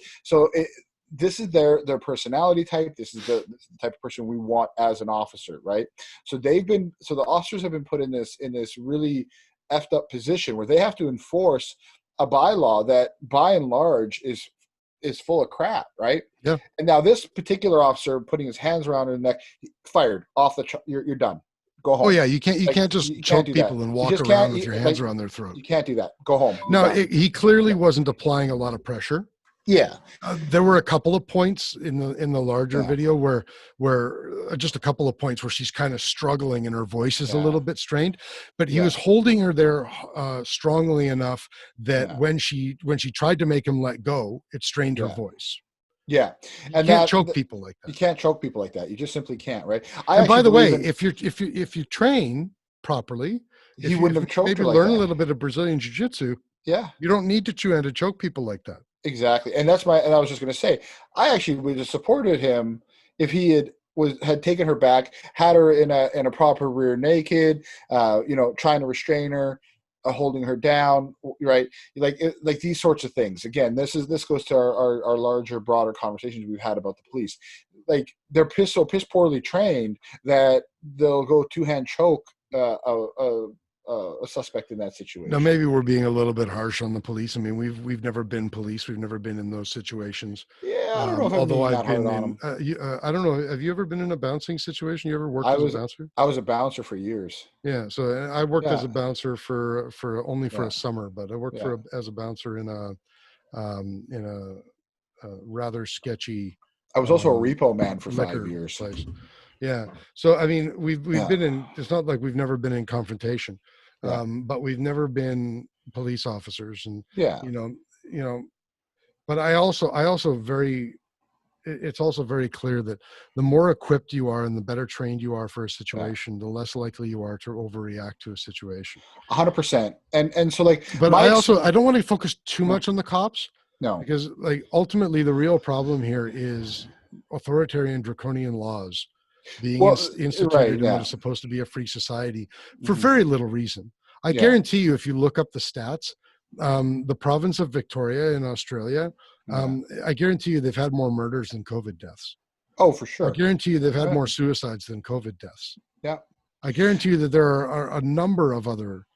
their personality type. This is the type of person we want as an officer, right? So the officers have been put in this really effed up position where they have to enforce a bylaw that by and large is full of crap, right? Yeah. And now this particular officer putting his hands around her neck, fired off you're done. Go home. Oh yeah, you can't just choke people and walk around with your hands around their throat. You can't do that. Go home. No, he clearly wasn't applying a lot of pressure. Yeah. There were a couple of points in the larger video where just a couple of points where she's kind of struggling and her voice is a little bit strained, but he was holding her there strongly enough that when she tried to make him let go, it strained her voice. Yeah. And you can't choke people like that. You can't choke people like that. You just simply can't, right? And by the way, if you train properly, he wouldn't have choked maybe her like learn that. a little bit of Brazilian jiu-jitsu. Yeah. You don't need to chew and to choke people like that. Exactly. And I was just going to say, I actually would have supported him if he had taken her back, had her in a proper rear naked, trying to restrain her, holding her down, right? Like these sorts of things. Again, this goes to our larger, broader conversations we've had about the police. Like they're piss poorly trained that they'll go two-hand choke a suspect in that situation. Now, maybe we're being a little bit harsh on the police. I mean, we've never been police. We've never been in those situations. Yeah, I don't know if although I've been in, I don't know. Have you ever been in a bouncing situation? You ever worked as a bouncer? I was a bouncer for years. Yeah, so I worked as a bouncer for only a summer, but I worked as a bouncer in a rather sketchy. I was also a repo man for 5 years. Place. Yeah. So, I mean, we've been in, it's not like we've never been in confrontation, but we've never been police officers and, but it's also very clear that the more equipped you are and the better trained you are for a situation, the less likely you are to overreact to a situation. 100%. And so but I don't want to focus too much on the cops. No, because ultimately the real problem here is authoritarian draconian laws being instituted in what is supposed to be a free society for very little reason. I guarantee you, if you look up the stats, the province of Victoria in Australia, I guarantee you they've had more murders than COVID deaths. Oh, for sure. I guarantee you they've had more suicides than COVID deaths. Yeah. I guarantee you that there are a number of other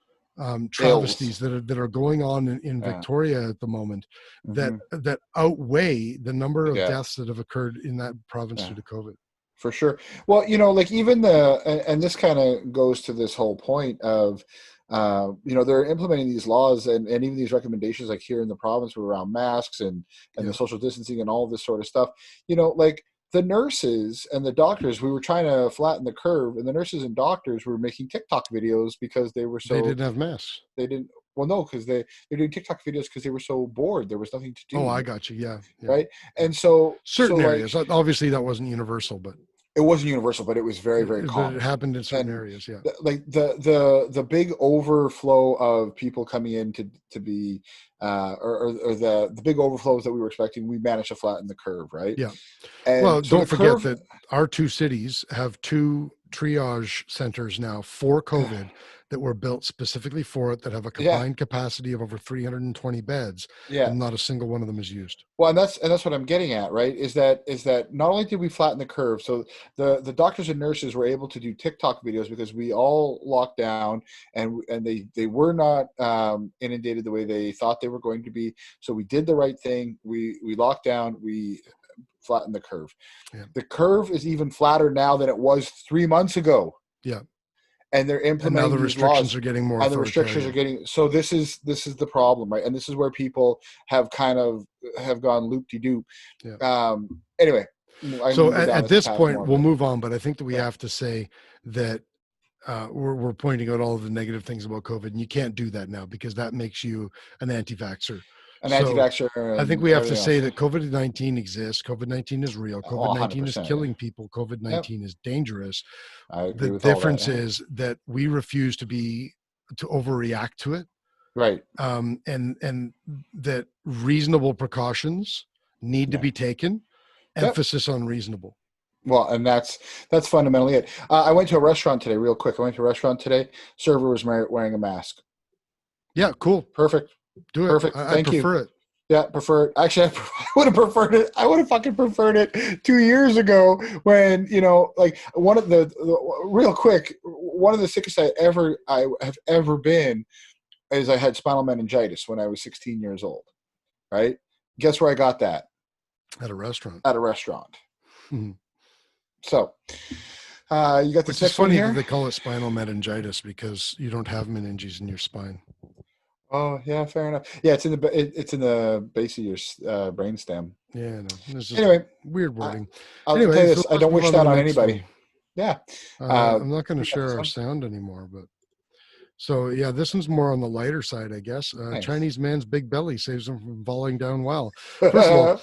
travesties that are going on in Victoria at the moment that outweigh the number of deaths that have occurred in that province due to COVID. For sure. Well, even and this kind of goes to this whole point of, they're implementing these laws and even these recommendations, like here in the province around masks and the social distancing and all of this sort of stuff, the nurses and the doctors, we were trying to flatten the curve, and the nurses and doctors were making TikTok videos because they didn't have masks. They didn't. Well, no, because they're doing TikTok videos because they were so bored. There was nothing to do. Oh, I got you. Yeah. Right. And so certain areas, obviously that wasn't universal, but it wasn't universal, but it was very, very common. But it happened in certain areas. Yeah. The big overflow of people coming in to be, or the big overflows that we were expecting, we managed to flatten the curve. Right. Yeah. And well, so don't forget that our two cities have 2 triage centers now for COVID that were built specifically for it, that have a combined capacity of over 320 beds, and not a single one of them is used. Well, and that's what I'm getting at, right? Is that not only did we flatten the curve, so the doctors and nurses were able to do TikTok videos because we all locked down and they were not inundated the way they thought they were going to be. So we did the right thing. We locked down. We flatten the curve. Yeah. The curve is even flatter now than it was 3 months ago. Yeah. And they're implementing and now the these restrictions laws, are getting more and the restrictions are getting. So this is the problem, right? And this is where people have kind of have gone loop-de-doop. Yeah. Anyway, so at this point, we'll move on. But I think that we Yeah. have to say that we're pointing out all of the negative things about COVID, and you can't do that now because that makes you an anti-vaxxer. Anti-vaxxer. I think we have to say that COVID-19 exists. COVID-19 is real. COVID-19 is 100%. killing people. COVID-19 is dangerous. I agree The with all difference that. is that we refuse to overreact to it. Right. And that reasonable precautions need to be taken. Emphasis on reasonable. Well, and that's fundamentally it. I went to a restaurant today, real quick. Server was wearing a mask. Yeah, cool. Perfect. Do it. Perfect. I Thank prefer you. it. Yeah, prefer it. Actually, I would have preferred it. I would have fucking preferred it 2 years ago when, like one of the real quick, one of the sickest I have ever been is I had spinal meningitis when I was 16 years old. Right? Guess where I got that? At a restaurant. Mm-hmm. So, you got the Which is funny funny here? that they call it spinal meningitis because you don't have meninges in your spine. Oh yeah, fair enough. Yeah, it's in the base of your brainstem. Yeah, no. Anyway, weird wording. I'll tell you this: I don't wish that on anybody. Yeah, I'm not going to share our sound anymore, but so yeah, this one's more on the lighter side, I guess. Nice. Chinese man's big belly saves him from falling down well. First of all,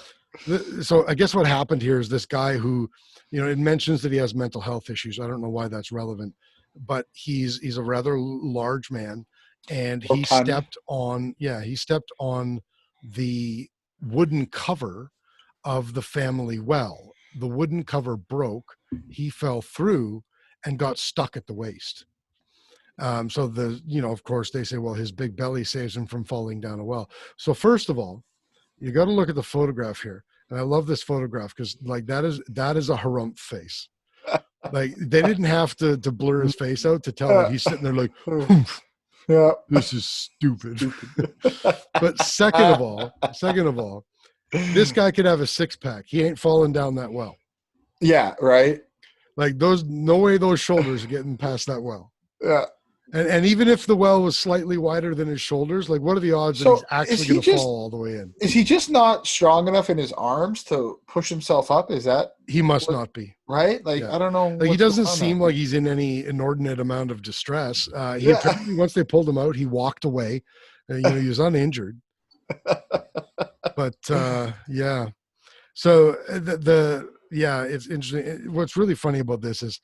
so I guess what happened here is this guy who, it mentions that he has mental health issues. I don't know why that's relevant, but he's a rather large man. And he stepped on the wooden cover of the family well. The wooden cover broke. He fell through and got stuck at the waist. So of course they say, well, his big belly saves him from falling down a well. So first of all, you got to look at the photograph here. And I love this photograph because like that is a harumph face. Like they didn't have to blur his face out to tell him. He's sitting there like, yeah, this is stupid. But second of all, this guy could have a 6-pack. He ain't falling down that well. Yeah, right. Like no way those shoulders are getting past that well. Yeah. And even if the well was slightly wider than his shoulders, like what are the odds that he's actually going to fall all the way in? Is he just not strong enough in his arms to push himself up? Is that he must not be, right? Like I don't know. Like he doesn't seem like he's in any inordinate amount of distress. He apparently, once they pulled him out, he walked away. He was uninjured. But yeah. So it's interesting. What's really funny about this is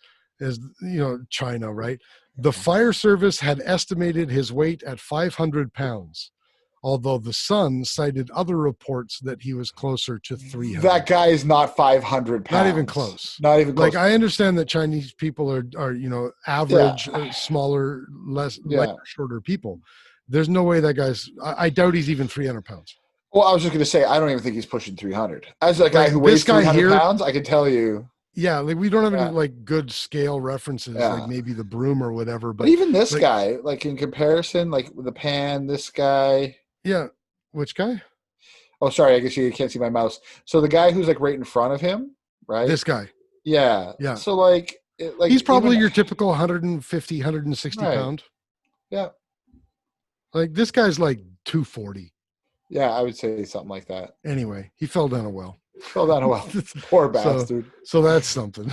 China, right? The fire service had estimated his weight at 500 pounds, although the Sun cited other reports that he was closer to 300. That guy is not 500 pounds. Not even close. Not even close. Like I understand that Chinese people are average, smaller, lighter, shorter people. There's no way that guy's. I doubt he's even 300 pounds. Well, I was just going to say I don't even think he's pushing 300. As a guy who weighs 300 pounds, I can tell you. Yeah, like we don't have any like good scale references, like maybe the broom or whatever. But even this guy, like in comparison, like the pan, this guy. Yeah, which guy? Oh, sorry, I guess you can't see my mouse. So the guy who's like right in front of him, right? This guy. Yeah. Yeah. So like he's probably your typical 150, 160 pound. Yeah. Like this guy's like 240. Yeah, I would say something like that. Anyway, he fell down a well. Fell down a well. Poor bastard. So that's something.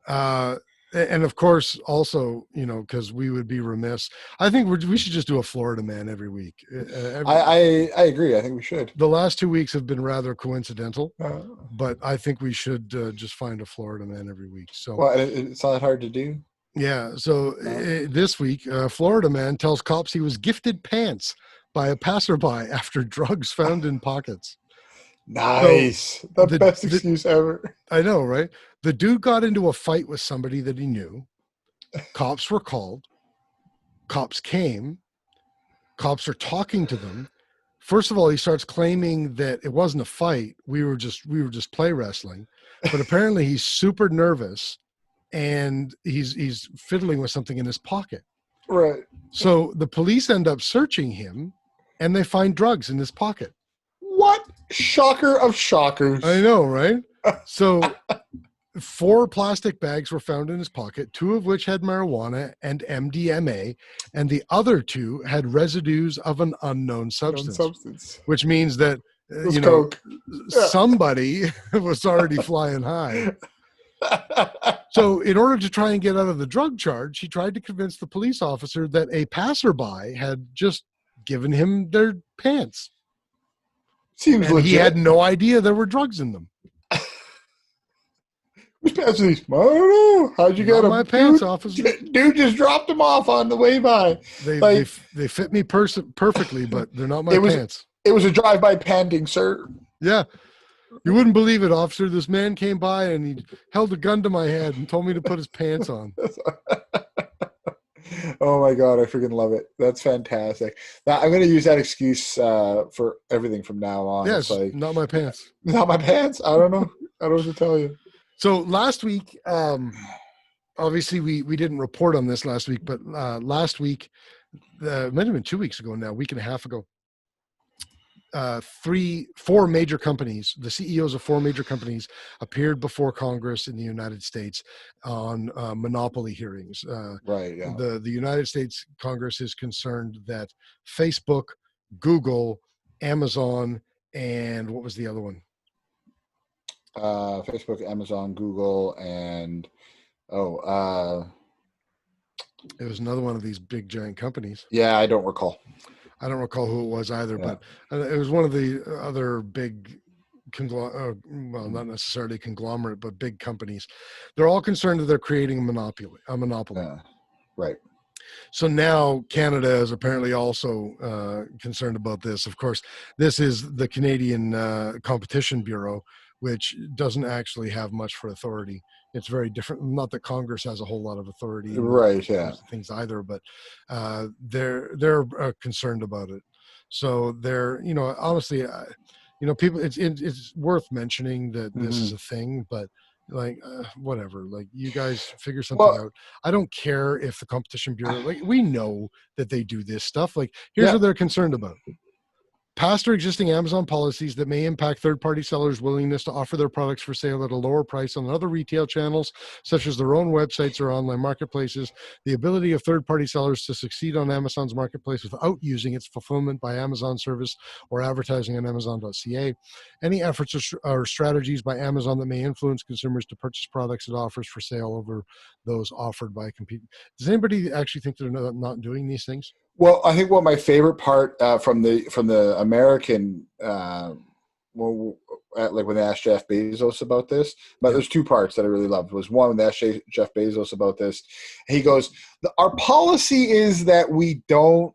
And of course, also, because we would be remiss. I think we should just do a Florida man every week. I agree. I think we should. The last 2 weeks have been rather coincidental, but I think we should just find a Florida man every week. So, well, it's not hard to do. Yeah. So this week, Florida man tells cops he was gifted pants by a passerby after drugs found in pockets. Nice. So the best excuse ever. I know, right? The dude got into a fight with somebody that he knew. Cops were called. Cops came. Cops are talking to them. First of all, he starts claiming that it wasn't a fight. We were just play wrestling. But apparently he's super nervous and he's fiddling with something in his pocket. Right. So the police end up searching him and they find drugs in his pocket. What? Shocker of shockers. I know, right? So 4 plastic bags were found in his pocket, 2 of which had marijuana and MDMA, and the other 2 had residues of an unknown substance. Which means that, Coke. somebody was already flying high. So in order to try and get out of the drug charge, he tried to convince the police officer that a passerby had just given him their pants. Seems and legit. He had no idea there were drugs in them. Which pants are these? I don't know. How'd you get them? My pants, officer. Dude just dropped them off on the way by. They fit me perfectly, but they're not my pants. It was a drive-by panting, sir. Yeah. You wouldn't believe it, officer. This man came by and he held a gun to my head and told me to put his pants on. Oh my God, I freaking love it. That's fantastic. Now, I'm going to use that excuse for everything from now on. Yes, not my pants. Not my pants? I don't know. I don't know what to tell you. So last week, obviously we didn't report on this last week, but last week, it might have been 2 weeks ago now, a week and a half ago, 4 major companies, the CEOs of 4 major companies appeared before Congress in the United States on monopoly hearings. Right. Yeah. The United States Congress is concerned that Facebook, Google, Amazon, and what was the other one? Facebook, Amazon, Google, and it was another one of these big giant companies. Yeah, I don't recall. I don't recall who it was either, but it was one of the other big, well, not necessarily conglomerate, but big companies. They're all concerned that they're creating a monopoly. Right. So now Canada is apparently also concerned about this. Of course, this is the Canadian Competition Bureau, which doesn't actually have much for authority. It's very different. Not that Congress has a whole lot of authority, right? Yeah, things either, but they're concerned about it. So they're, honestly, people. It's worth mentioning that this is a thing, but whatever. Like, you guys figure something out. I don't care if the Competition Bureau, we know that they do this stuff. Like, here's what they're concerned about. Past or existing Amazon policies that may impact third-party sellers' willingness to offer their products for sale at a lower price on other retail channels, such as their own websites or online marketplaces, the ability of third-party sellers to succeed on Amazon's marketplace without using its fulfillment by Amazon service or advertising on Amazon.ca, any efforts or strategies by Amazon that may influence consumers to purchase products it offers for sale over those offered by competing. Does anybody actually think they're not doing these things? Well, I think my favorite part from the American, when they asked Jeff Bezos about this, but there's 2 parts that I really loved. Was one, when they asked Jeff Bezos about this, he goes, "Our policy is that we don't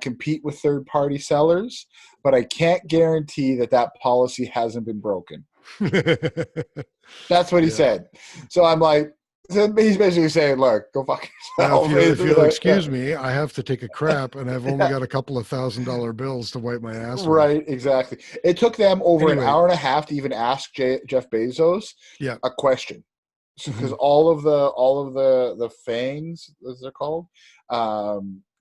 compete with third-party sellers, but I can't guarantee that policy hasn't been broken." That's what he said. So I'm like, he's basically saying, "Look, go fuck yourself." If you'll excuse me, I have to take a crap, and I've only got a couple of $1,000 bills to wipe my ass with. Right, exactly. It took them over an hour and a half to even ask Jeff Bezos a question, because all of the fangs, as they're called,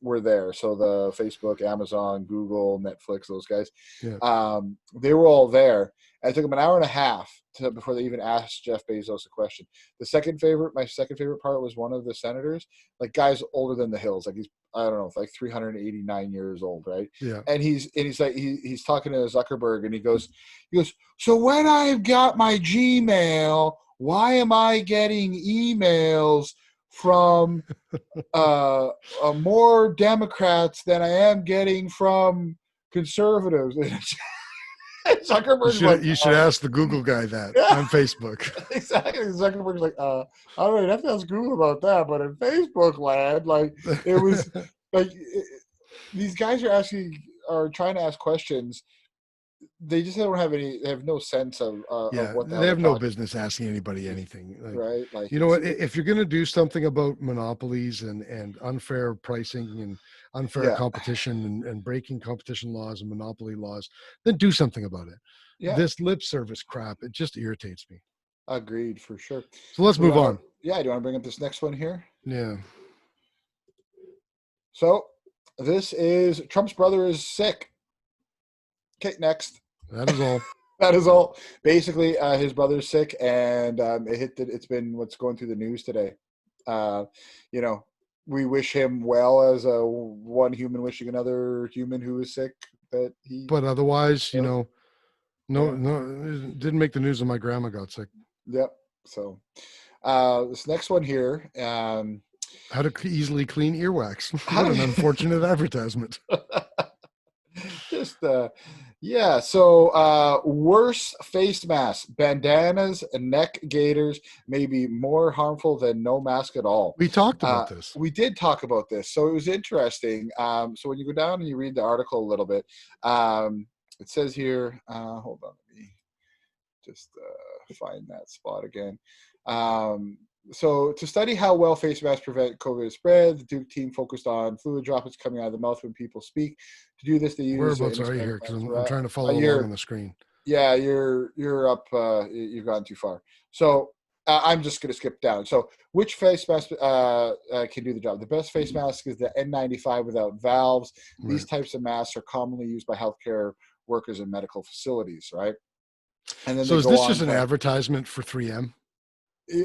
were there. So the Facebook, Amazon, Google, Netflix, those guys, they were all there. And it took them an hour and a half before they even asked Jeff Bezos a question. My second favorite part was one of the senators, like, guys older than the hills, like he's, I don't know, like 389 years old, right? Yeah. And he's like, he's talking to Zuckerberg, and he goes, "So when I've got my Gmail, why am I getting emails from more Democrats than I am getting from conservatives?" Zuckerberg, you should ask the Google guy that on Facebook. Exactly. Zuckerberg's like, I don't know, have to ask Google about that, but in Facebook land, like, it was like these guys are trying to ask questions. They just don't have they have no sense of what they have no business asking anybody anything. Right. Like, you know what? If you're going to do something about monopolies and unfair pricing and unfair competition and breaking competition laws and monopoly laws, then do something about it. Yeah. This lip service crap, it just irritates me. Agreed, for sure. So let's move on. Yeah. Do you want to bring up this next one here? Yeah. So this is Trump's brother is sick. Okay, next. That is all. That is all. Basically, his brother's sick, and it's been what's going through the news today. You know, we wish him well as one human wishing another human who is sick that he. But otherwise, you know, Yeah. it didn't make the news when my grandma got sick. Yep. So this next one here. How to easily clean earwax. What an unfortunate advertisement. Just yeah. So worse face masks, bandanas, and neck gaiters may be more harmful than no mask at all. We talked about this. We did talk about this. So it was interesting. So when you go down and you read the article a little bit, it says here, hold on, let me just find that spot again. So to study how well face masks prevent COVID spread, the Duke team focused on fluid droplets coming out of the mouth when people speak. To do this, they use... Whereabouts are you here? Because I'm trying to follow along on the screen. Yeah, you're up. You've gone too far. So I'm just going to skip down. So which face mask can do the job? The best face mask is the N95 without valves. Right. These types of masks are commonly used by healthcare workers in medical facilities, right? And then so is this just an advertisement for 3M?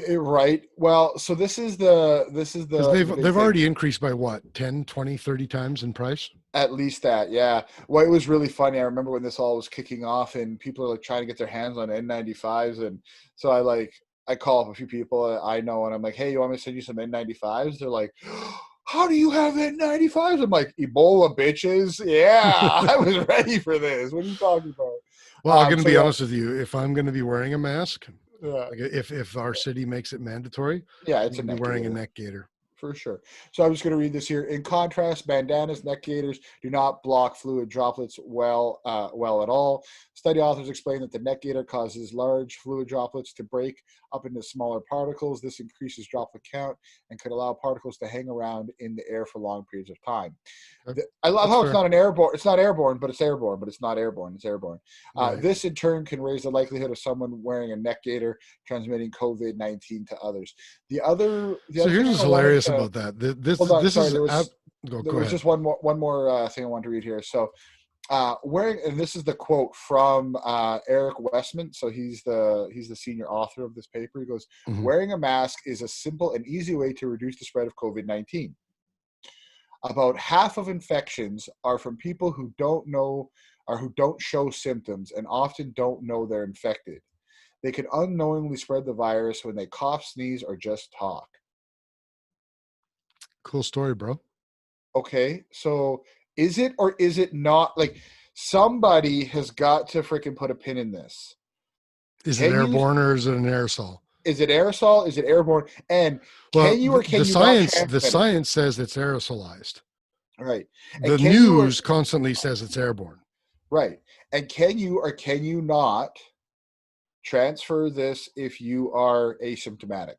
Right. Well, so this is the they've already increased by what, 10, 20, 30 times in price? At least that, yeah. Well, it was really funny. I remember when this all was kicking off and people are like trying to get their hands on N95s, and so I call up a few people I know and I'm like, hey, you want me to send you some N95s? They're like, how do you have N95s? I'm like, Ebola, bitches. Yeah, I was ready for this. What are you talking about? Well, I'm going to be honest with you. If I'm going to be wearing a mask, yeah. Like if our city makes it mandatory, yeah, it's I'm wearing a neck gaiter. For sure. So I'm just going to read this here. In contrast, bandanas, neck gaiters do not block fluid droplets well at all. Study authors explain that the neck gaiter causes large fluid droplets to break up into smaller particles. This increases droplet count and could allow particles to hang around in the air for long periods of time. I love how it's not airborne, but it's airborne, but it's not airborne. It's airborne. Right. This in turn can raise the likelihood of someone wearing a neck gaiter transmitting COVID-19 to others. So here's what's hilarious about that. There was just one more thing I wanted to read here. So and this is the quote from Eric Westman. So he's the senior author of this paper. He goes, wearing a mask is a simple and easy way to reduce the spread of COVID-19. About half of infections are from people who don't know or who don't show symptoms and often don't know they're infected. They can unknowingly spread the virus when they cough, sneeze, or just talk. Cool story, bro. Okay, so is it or is it not? Like, somebody has got to freaking put a pin in this. Is it airborne or is it an aerosol? Is it aerosol? Is it airborne? And the science says it's aerosolized. Right. The news constantly says it's airborne. Right. And can you or can you not transfer this if you are asymptomatic?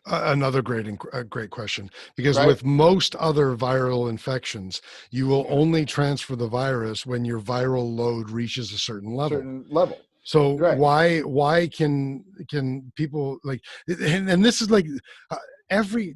Another great question, because with most other viral infections, you will only transfer the virus when your viral load reaches a certain level. So why can people like, and this is like every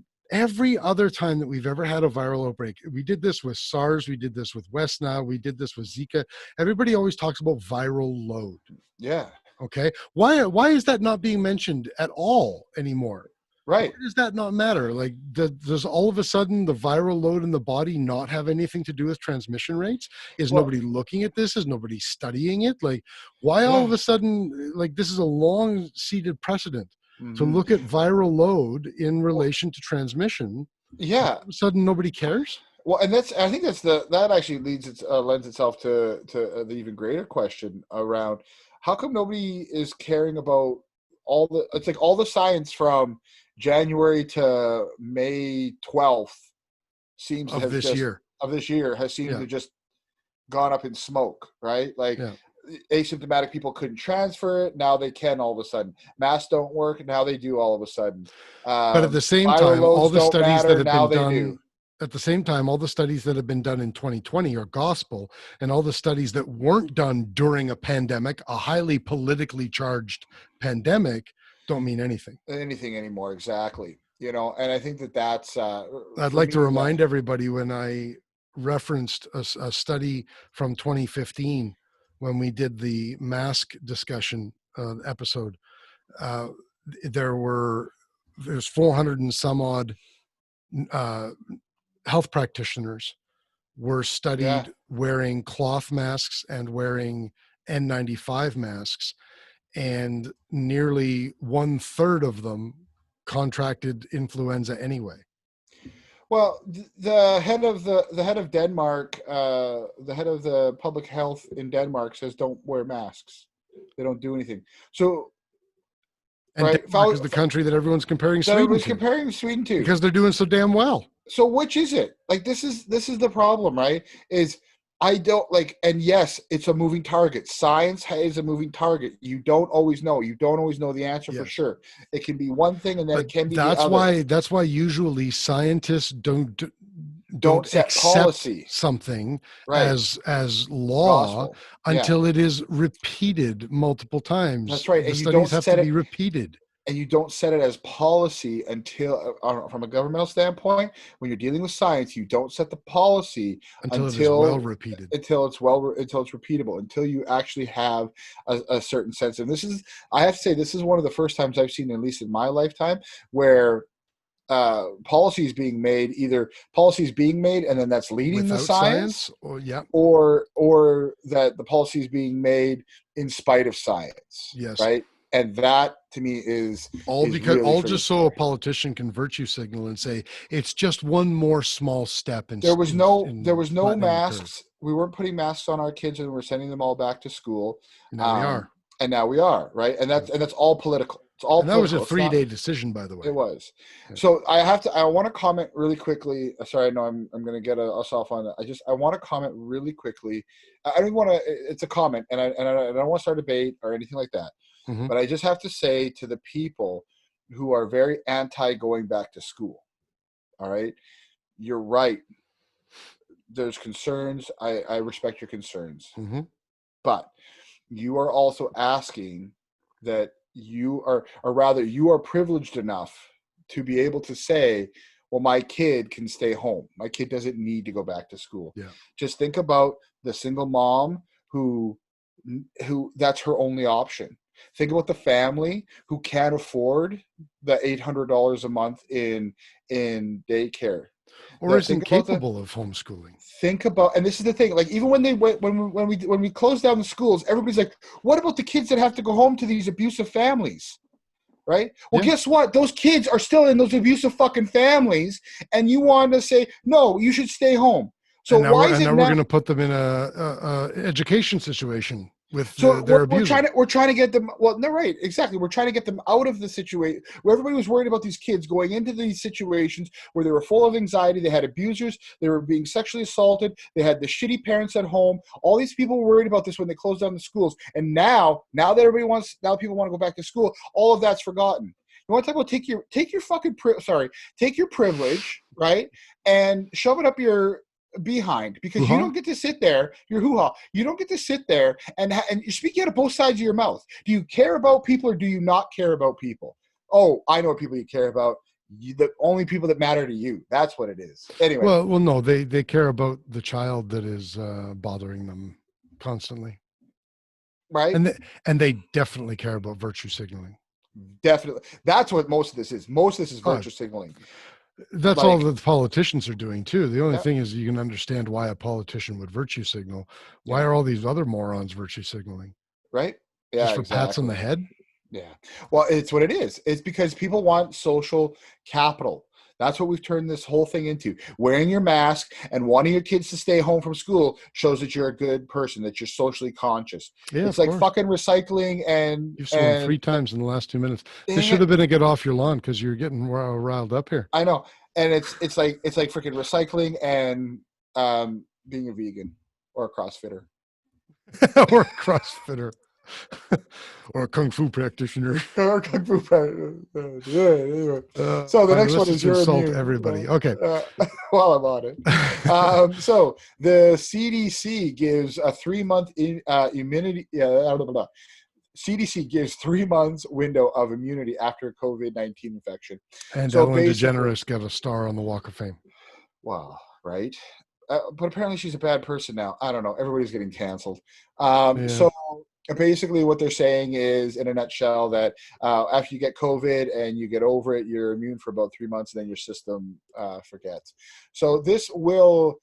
other time that we've ever had a viral outbreak, we did this with SARS, we did this with West Nile, we did this with Zika. Everybody always talks about viral load. Yeah. Okay. Why is that not being mentioned at all anymore? Right. Why does that not matter? Like, does all of a sudden the viral load in the body not have anything to do with transmission rates? Is nobody looking at this? Is nobody studying it? Like, why all of a sudden, like, this is a long-seated precedent to look at viral load in relation to transmission. Yeah. All of a sudden nobody cares? Well, and I think that actually lends itself to the even greater question around how come nobody is caring about all the science from January to May 12th seems of this year has seemed to just gone up in smoke, right? Like asymptomatic people couldn't transfer it, now they can all of a sudden. Masks don't work, now they do all of a sudden. But at the same time, all the studies that have been done at the same time, all the studies that have been done in 2020 are gospel, and all the studies that weren't done during a pandemic, a highly politically charged pandemic, don't mean anything anymore. Exactly. And I think that's I'd like to remind everybody when I referenced a study from 2015 when we did the mask discussion episode. There's 400 and some odd health practitioners were studied wearing cloth masks and wearing N95 masks, and nearly 1/3 of them contracted influenza anyway. Well, the head of Denmark, the head of the public health in Denmark says don't wear masks. They don't do anything. So, and right, Denmark is the country that everyone's comparing Sweden to. Because they're doing so damn well. So which is it? Like, this is the problem, right? Is I don't like, and yes, it's a moving target. Science is a moving target. You don't always know. You don't always know the answer for sure. It can be one thing, and then it can be the other. That's why usually scientists don't set accept policy something as law until it is repeated multiple times. That's right. The studies have to be repeated. And you don't set it as policy until, from a governmental standpoint, when you're dealing with science, you don't set the policy until it is well repeated, until it's repeatable, until you actually have a certain sense. And I have to say, this is one of the first times I've seen, at least in my lifetime, where policies being made, and then that's leading without the science, or that the policies being made in spite of science. Yes. Right. And that, to me, is just so a politician can virtue signal and say it's just one more small step. There was no masks. We weren't putting masks on our kids, and we're sending them all back to school. Now we are, right? And that's all political. It's all. And that was a 3-day decision, by the way. It was. Yeah. So I want to comment really quickly. Sorry, I know I'm going to get us off on that. I want to comment really quickly. I don't want to. It's a comment, and I don't want to start a debate or anything like that. Mm-hmm. But I just have to say to the people who are very anti going back to school, all right, you're right. There's concerns. I respect your concerns. Mm-hmm. But you are also asking that you are privileged enough to be able to say, well, my kid can stay home. My kid doesn't need to go back to school. Yeah. Just think about the single mom who that's her only option. Think about the family who can't afford the $800 a month in daycare, or is incapable of homeschooling. Think about, and this is the thing. Like, even when we close down the schools, everybody's like, "What about the kids that have to go home to these abusive families?" Right? Well, guess what? Those kids are still in those abusive fucking families, and you want to say, "No, you should stay home." So why is it now we're going to put them in a education situation with their abusers? We're trying to get them. Well, no, right, exactly. We're trying to get them out of the situation where everybody was worried about these kids going into these situations where they were full of anxiety. They had abusers. They were being sexually assaulted. They had the shitty parents at home. All these people were worried about this when they closed down the schools. And now that people want to go back to school, all of that's forgotten. You want to talk about take your privilege, right, and shove it up your behind, because you don't get to sit there, your hoo-ha, you don't get to sit there and you're speaking out of both sides of your mouth. Do you care about people or do you not care about people? Oh, I know what people you care about. The only people that matter to you. That's what it is. Anyway. Well, no, they care about the child that is bothering them constantly. Right. And they definitely care about virtue signaling. Definitely. That's what most of this is. Most of this is virtue signaling. That's all that the politicians are doing too. The only thing is you can understand why a politician would virtue signal. Why are all these other morons virtue signaling? Right? Yeah. Just for pats on the head? Yeah. Well, it's what it is. It's because people want social capital. That's what we've turned this whole thing into. Wearing your mask and wanting your kids to stay home from school shows that you're a good person, that you're socially conscious. Yeah, it's like fucking recycling and... You've sworn 3 times in the last 2 minutes. This should have been a get off your lawn because you're getting riled up here. I know. And it's like freaking recycling and being a vegan or a CrossFitter. Or a CrossFitter. Or a kung fu practitioner. Or kung fu practitioner. So the next one is your insult everybody. Okay. While I'm on it. So the CDC gives a 3-month immunity. CDC gives 3 months window of immunity after COVID-19 infection. And Ellen DeGeneres got a star on the Walk of Fame. Wow, right? but apparently she's a bad person now. I don't know. Everybody's getting canceled. Yeah. So basically what they're saying is, in a nutshell, that after you get COVID and you get over it, you're immune for about 3 months, and then your system forgets. So this will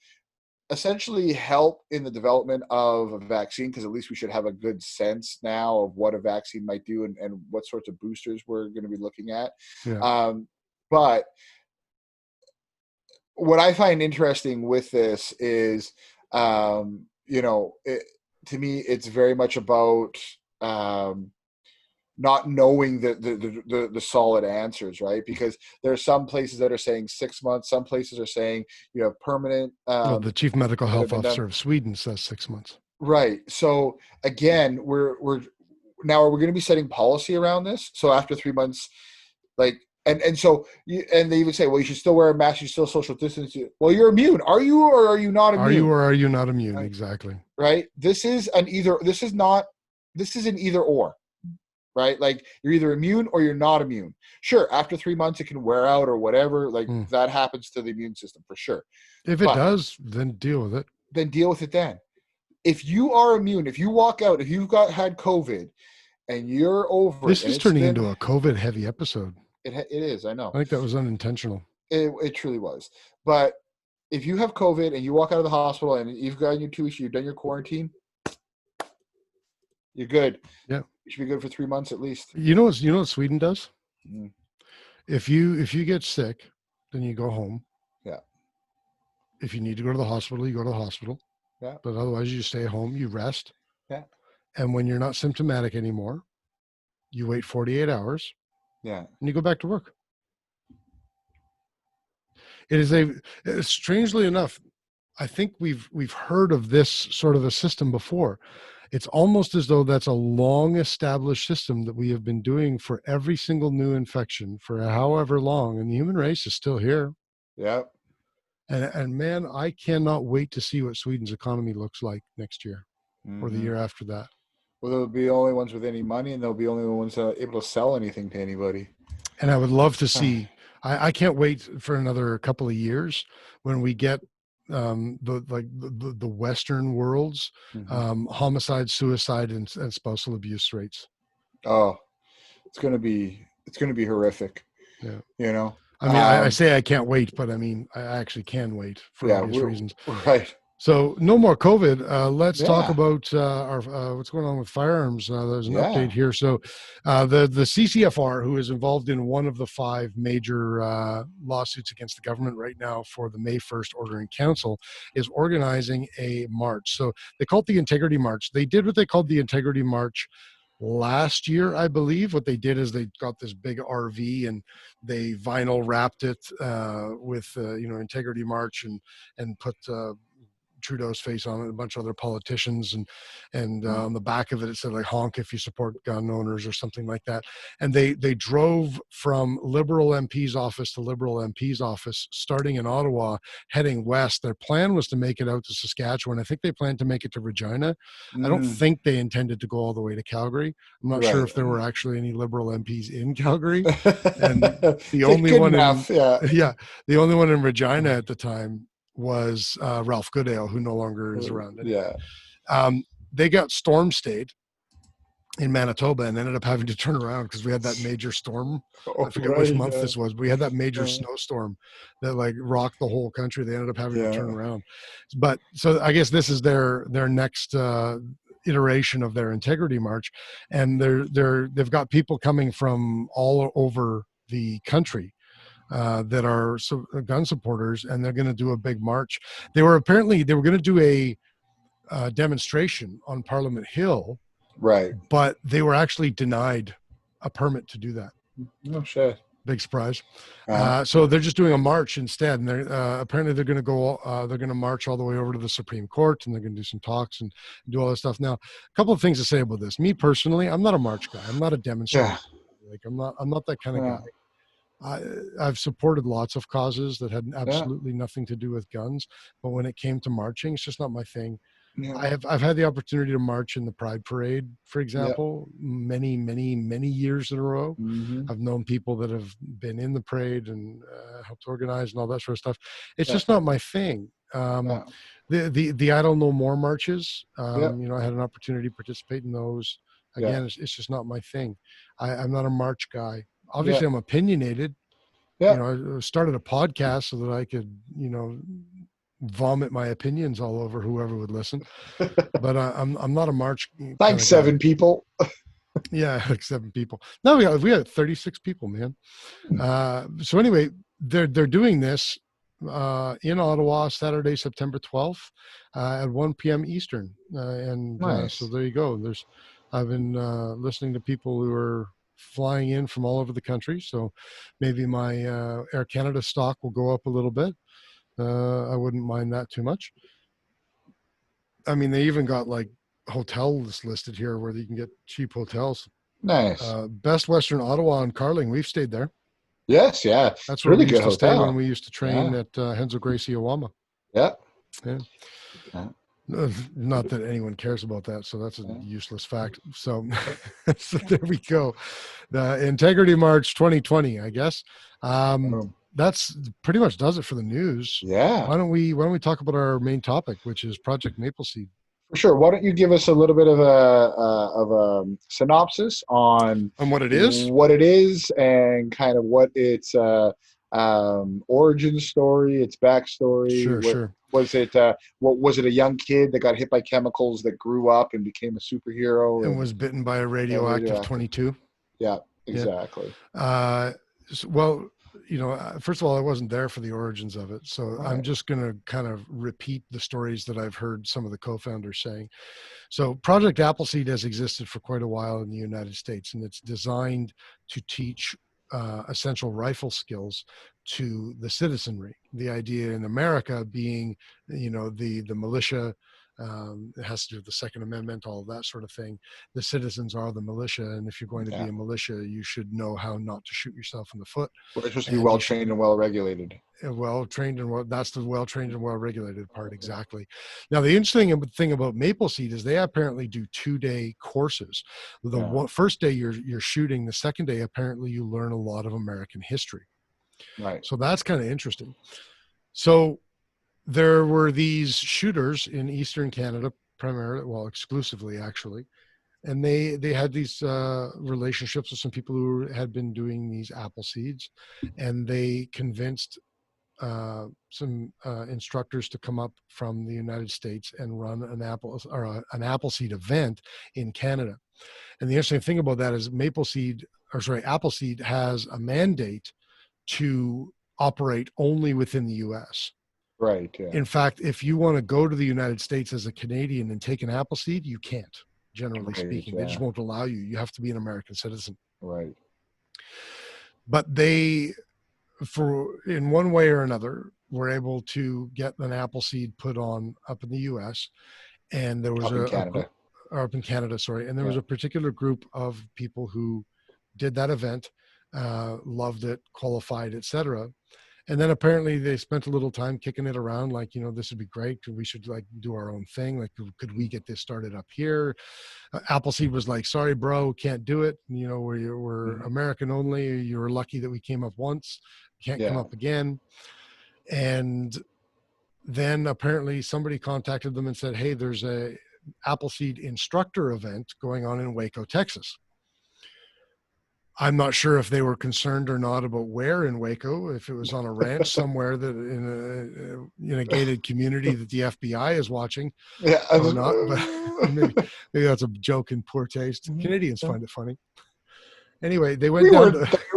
essentially help in the development of a vaccine, because at least we should have a good sense now of what a vaccine might do and what sorts of boosters we're going to be looking at. Yeah. But what I find interesting with this is, you know, to me, it's very much about not knowing the solid answers, right? Because there are some places that are saying 6 months, some places are saying you have permanent. Well, the chief medical health been done. officer of Sweden says 6 months. Right. So again, we're now are we going to be setting policy around this? So after 3 months, like, and so and they even say, well, you should still wear a mask, you still social distance. Well, you're immune. Are you, or are you not immune? Are you, or are you not immune? Right. Exactly. Right. This is an either. This is an either or. Right. Like, you're either immune or you're not immune. Sure. After 3 months, it can wear out or whatever. Like that happens to the immune system for sure. If it does, then deal with it. Then deal with it then. If you are immune, if you walk out, if you've had COVID and you're over this it. Is turning into a COVID heavy episode. It is. I know. I think that was unintentional. It truly was. But if you have COVID and you walk out of the hospital and you've gotten your 2 weeks, you've done your quarantine, you're good. Yeah. You should be good for 3 months at least. You know what Sweden does? Mm. If you get sick, then you go home. Yeah. If you need to go to the hospital, you go to the hospital. Yeah. But otherwise, you stay home, you rest. Yeah. And when you're not symptomatic anymore, you wait 48 hours. Yeah. And you go back to work. It is strangely enough, I think we've heard of this sort of a system before. It's almost as though that's a long established system that we have been doing for every single new infection for however long, and the human race is still here. Yeah. And man, I cannot wait to see what Sweden's economy looks like next year or the year after that. Well, they'll be the only ones with any money, and they'll be only the ones able to sell anything to anybody. And I would love to see. I can't wait for another couple of years when we get the Western world's homicide, suicide, and spousal abuse rates. Oh, it's gonna be horrific. Yeah. You know. I mean, I say I can't wait, but I mean, I actually can wait for obvious reasons. Right. So no more COVID. Let's talk about our what's going on with firearms. There's an update here. So the CCFR, who is involved in one of the 5 major lawsuits against the government right now for the May 1st Order in Council, is organizing a march. So they call it the Integrity March. They did what they called the Integrity March last year, I believe. What they did is they got this big RV and they vinyl wrapped it with Integrity March and put Trudeau's face on it, and a bunch of other politicians, and on the back of it said like honk if you support gun owners or something like that. And they drove from Liberal MP's office to Liberal MP's office, starting in Ottawa, heading west. Their plan was to make it out to Saskatchewan. I think they planned to make it to Regina. I don't think they intended to go all the way to Calgary. I'm not sure if there were actually any Liberal MPs in Calgary. And the only one the only one in Regina at the time was Ralph Goodale, who no longer is around anymore. They got storm stayed in Manitoba and ended up having to turn around because we had that major storm. I forget which month this was, but we had that major snowstorm that like rocked the whole country. They ended up having to turn around. But so I guess this is their next iteration of their Integrity March, and they've got people coming from all over the country that are gun supporters, and they're going to do a big march. They were going to do a demonstration on Parliament Hill, right? But they were actually denied a permit to do that. Oh shit! Big surprise. So they're just doing a march instead, and they're apparently they're going to go. They're going to march all the way over to the Supreme Court, and they're going to do some talks and do all this stuff. Now, a couple of things to say about this. Me personally, I'm not a march guy. I'm not a demonstrator. Like I'm not that kind of guy. I've supported lots of causes that had absolutely nothing to do with guns, but when it came to marching, it's just not my thing. I've had the opportunity to march in the Pride Parade, for example, many years in a row. Mm-hmm. I've known people that have been in the parade and helped organize and all that sort of stuff. It's just not my thing. The I Don't Know More marches, I had an opportunity to participate in those. Again, it's just not my thing. I'm not a march guy. Obviously, I'm opinionated. I started a podcast so that I could, vomit my opinions all over whoever would listen. But I'm not a march. Like 7 people. Yeah, like 7 people. No, we had 36 people, man. So anyway, they're doing this in Ottawa, Saturday, September 12th, at 1 p.m. Eastern. So there you go. I've been listening to people who are flying in from all over the country. So maybe my Air Canada stock will go up a little bit. I wouldn't mind that too much. I mean, they even got like hotels listed here where you can get cheap hotels. Nice. Best Western Ottawa and Carling. We've stayed there. Yes, yeah. That's where really we used good to stay hotel. when we used to train at Hensel Gracie Owama. Yeah. Not that anyone cares about that, so that's a useless fact. So, so there we go. The Integrity March 2020, I guess. That's pretty much does it for the news. Yeah. Why don't we talk about our main topic, which is Project Mapleseed? For sure. Why don't you give us a little bit of a synopsis on what it is, and kind of what its origin story, its backstory. Sure. Was it was it a young kid that got hit by chemicals that grew up and became a superhero and was bitten by a radioactive 22? Yeah, exactly. Well, first of all, I wasn't there for the origins of it. So I'm just going to kind of repeat the stories that I've heard some of the co-founders saying. So Project Appleseed has existed for quite a while in the United States, and it's designed to teach essential rifle skills to the citizenry. The idea in America being, the militia, it has to do with the Second Amendment, all of that sort of thing. The citizens are the militia, and if you're going to be a militia, you should know how not to shoot yourself in the foot. Well, they're supposed to be well-trained and well-regulated. Well-trained and that's the well-trained and well-regulated part, exactly. Now, the interesting thing about Mapleseed is they apparently do 2-day courses. The first day you're shooting, the second day apparently you learn a lot of American history. Right. So that's kind of interesting. So there were these shooters in Eastern Canada, primarily, well, exclusively actually, and they had these relationships with some people who had been doing these apple seeds, and they convinced some instructors to come up from the United States and run an Appleseed event in Canada. And the interesting thing about that is Appleseed has a mandate to operate only within the U.S. Right. Yeah. In fact, if you want to go to the United States as a Canadian and take an Appleseed, you can't, generally speaking. They just won't allow you. You have to be an American citizen. Right. But they, in one way or another, were able to get an Appleseed put on up in the U.S. And there was up in Canada, sorry. And there was a particular group of people who did that event, loved it, qualified, etc. And then apparently they spent a little time kicking it around, like, this would be great. We should do our own thing. Like, could we get this started up here? Appleseed was like, sorry, bro, can't do it. We're American only. You were lucky that we came up once. Can't come up again. And then apparently somebody contacted them and said, hey, there's a Appleseed instructor event going on in Waco, Texas. I'm not sure if they were concerned or not about where in Waco, if it was on a ranch somewhere that in a gated community that the FBI is watching or not. But maybe that's a joke in poor taste. Canadians find it funny. Anyway, they went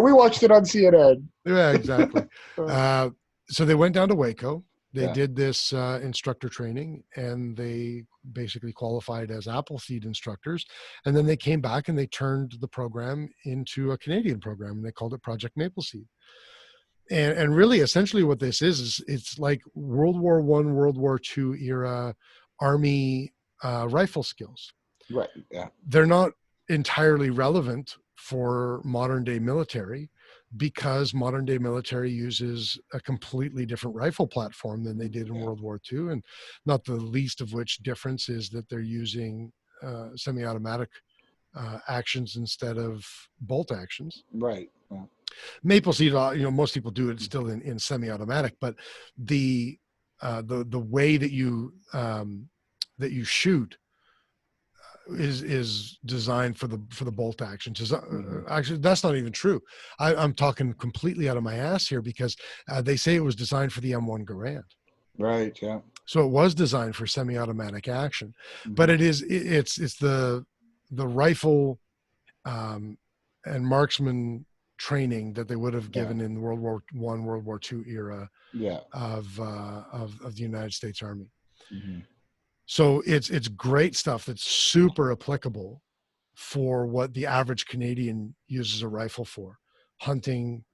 we watched it on CNN. Yeah, exactly. So they went down to Waco. They did this instructor training, and they basically qualified as Appleseed instructors. And then they came back and they turned the program into a Canadian program, and they called it Project Mapleseed. And really, essentially what this is it's like World War I, World War II era Army rifle skills. Right, yeah. They're not entirely relevant for modern day military, because modern day military uses a completely different rifle platform than they did in World War II. And not the least of which difference is that they're using semi-automatic actions instead of bolt actions. Right. Yeah. Mapleseed, most people do it still in semi-automatic, but the way that you shoot is designed for the bolt actions. Actually, that's not even true. I'm talking completely out of my ass here, because they say it was designed for the M1 Garand. Right. Yeah. So it was designed for semi-automatic action, but it's the rifle and marksman training that they would have given in World War I, World War II era of the United States Army. So it's great stuff that's super applicable for what the average Canadian uses a rifle for: hunting,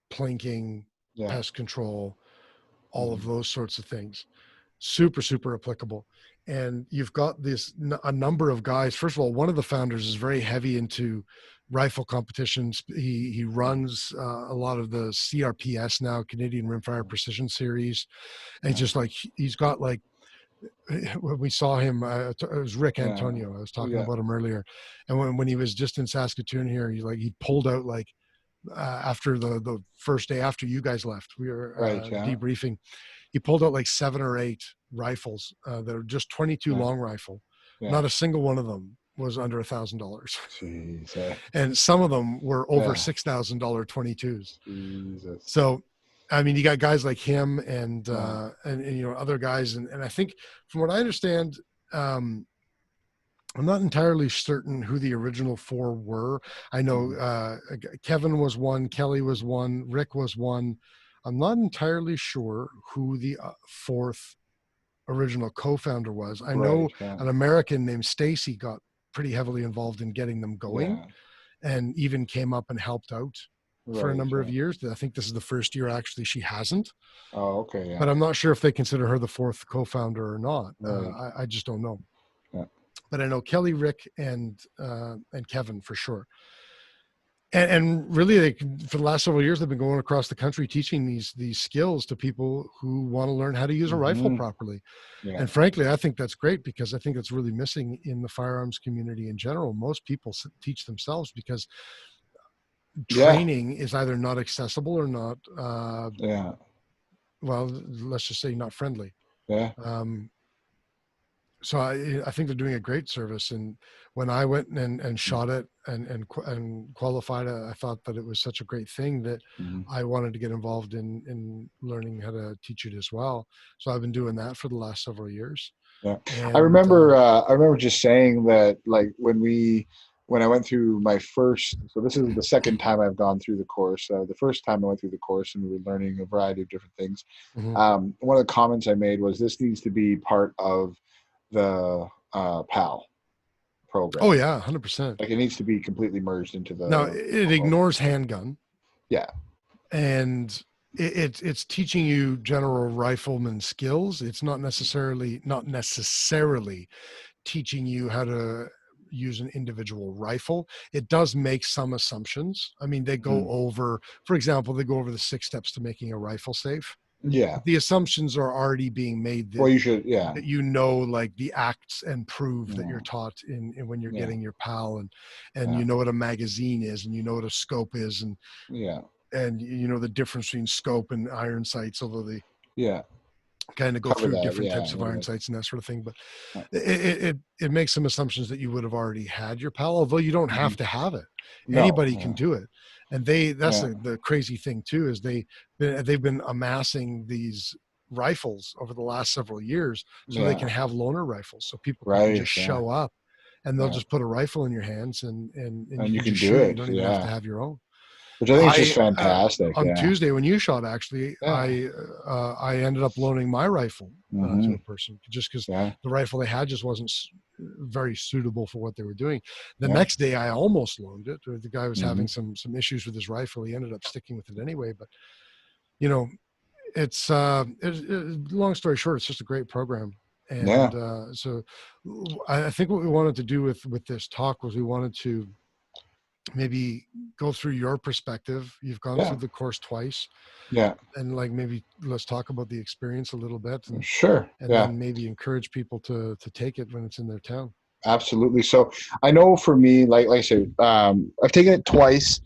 plinking, pest control, all of those sorts of things. Super, super applicable. And you've got a number of guys. First of all, one of the founders is very heavy into rifle competitions. He runs a lot of the CRPS now, Canadian Rimfire Precision Series. And he's got like, when we saw him, it was Rick Antonio. I was talking about him earlier. And when he was just in Saskatoon here, he pulled out like, after the first day after you guys left, we were debriefing. He pulled out like 7 or 8 rifles that are just 22 long rifle. Not a single one of them was under $1,000. And some of them were over $6,000 22s. Jesus. So, I mean, you got guys like him and other guys. And I think from what I understand, I'm not entirely certain who the original 4 were. I know Kevin was one, Kelly was one, Rick was one. I'm not entirely sure who the 4th original co-founder was. I know an American named Stacy got pretty heavily involved in getting them going, and even came up and helped out for a number of years. I think this is the first year actually she hasn't. Oh, okay. Yeah. But I'm not sure if they consider her the 4th co-founder or not. I just don't know. Yeah. But I know Kelly, Rick, and Kevin for sure. And really, for the last several years, they've been going across the country teaching these skills to people who want to learn how to use a rifle properly. Yeah. And frankly, I think that's great, because I think it's really missing in the firearms community in general. Most people teach themselves because training is either not accessible or not, well, let's just say not friendly. Yeah. So I think they're doing a great service. And when I went and shot it and qualified it, I thought that it was such a great thing that I wanted to get involved in learning how to teach it as well. So I've been doing that for the last several years. Yeah. And, I remember just saying that, like, when I went through my first, so this is the second time I've gone through the course. The first time I went through the course and we were learning a variety of different things. One of the comments I made was, this needs to be part of the PAL program. Oh yeah, 100%. Like, it needs to be completely merged into the. No, it ignores handgun. Yeah, and it's teaching you general rifleman skills. It's not necessarily teaching you how to use an individual rifle. It does make some assumptions. I mean, they go over, for example, the 6 steps to making a rifle safe. Yeah. The assumptions are already being made that, you should, that like the acts and prove that you're taught in when you're getting your PAL, and you know what a magazine is, and you know what a scope is, and and you know the difference between scope and iron sights, although they kind of go through different types of iron sights and that sort of thing. But it makes some assumptions that you would have already had your PAL, although you don't have to have it. Anybody can do it. And that's the crazy thing too, is they've been amassing these rifles over the last several years, so they can have loaner rifles, so people can just show up and they'll just put a rifle in your hands and you can do it. You don't even have to have your own. Which I think is just fantastic. On Tuesday when you shot, actually, I ended up loaning my rifle to a person, just because the rifle they had just wasn't very suitable for what they were doing. The next day I almost loaned it. The guy was having some issues with his rifle. He ended up sticking with it anyway. But it's long story short, it's just a great program. And so I think what we wanted to do with this talk was we wanted to maybe go through your perspective. You've gone Yeah. through the course twice, Yeah. and like maybe let's talk about the experience a little bit, and Sure. Yeah. then maybe encourage people to take it when it's in their town. Absolutely. So I know for me, like I said, I've taken it twice.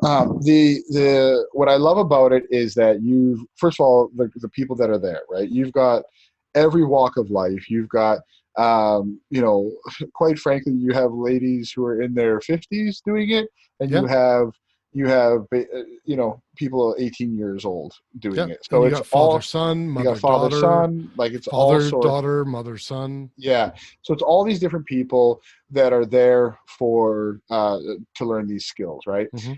The what I love about it is that you, first of all, the people that are there, right? You've got every walk of life. You've got, you know, quite frankly, you have ladies who are in their 50s doing it, and Yeah. you have you know, people 18 years old doing Yeah. it. So And you it's got father, all, son, you mother, got father, daughter, son, like it's all father, sorts. daughter, mother, son. Yeah. So it's all these different people that are there for to learn these skills, right? Mm-hmm.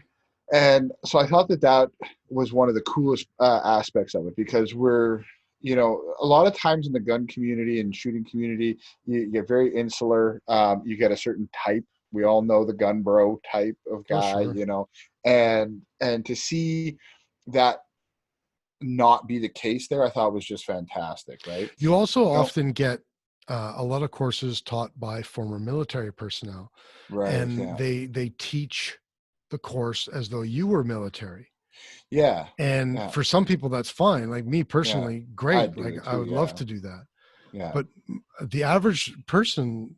And so I thought that that was one of the coolest aspects of it, because we're, you know, a lot of times in the gun community and shooting community, you get very insular. You get a certain type. We all know the gun bro type of For guy, sure. you know, and to see that not be the case there, I thought was just fantastic, right? You also No, often get a lot of courses taught by former military personnel, right, and yeah, they teach the course as though you were military. yeah, And yeah, for some people, that's fine. Like me yeah. personally, I great. do Like it I too. would love Yeah, to do that. yeah, But the average person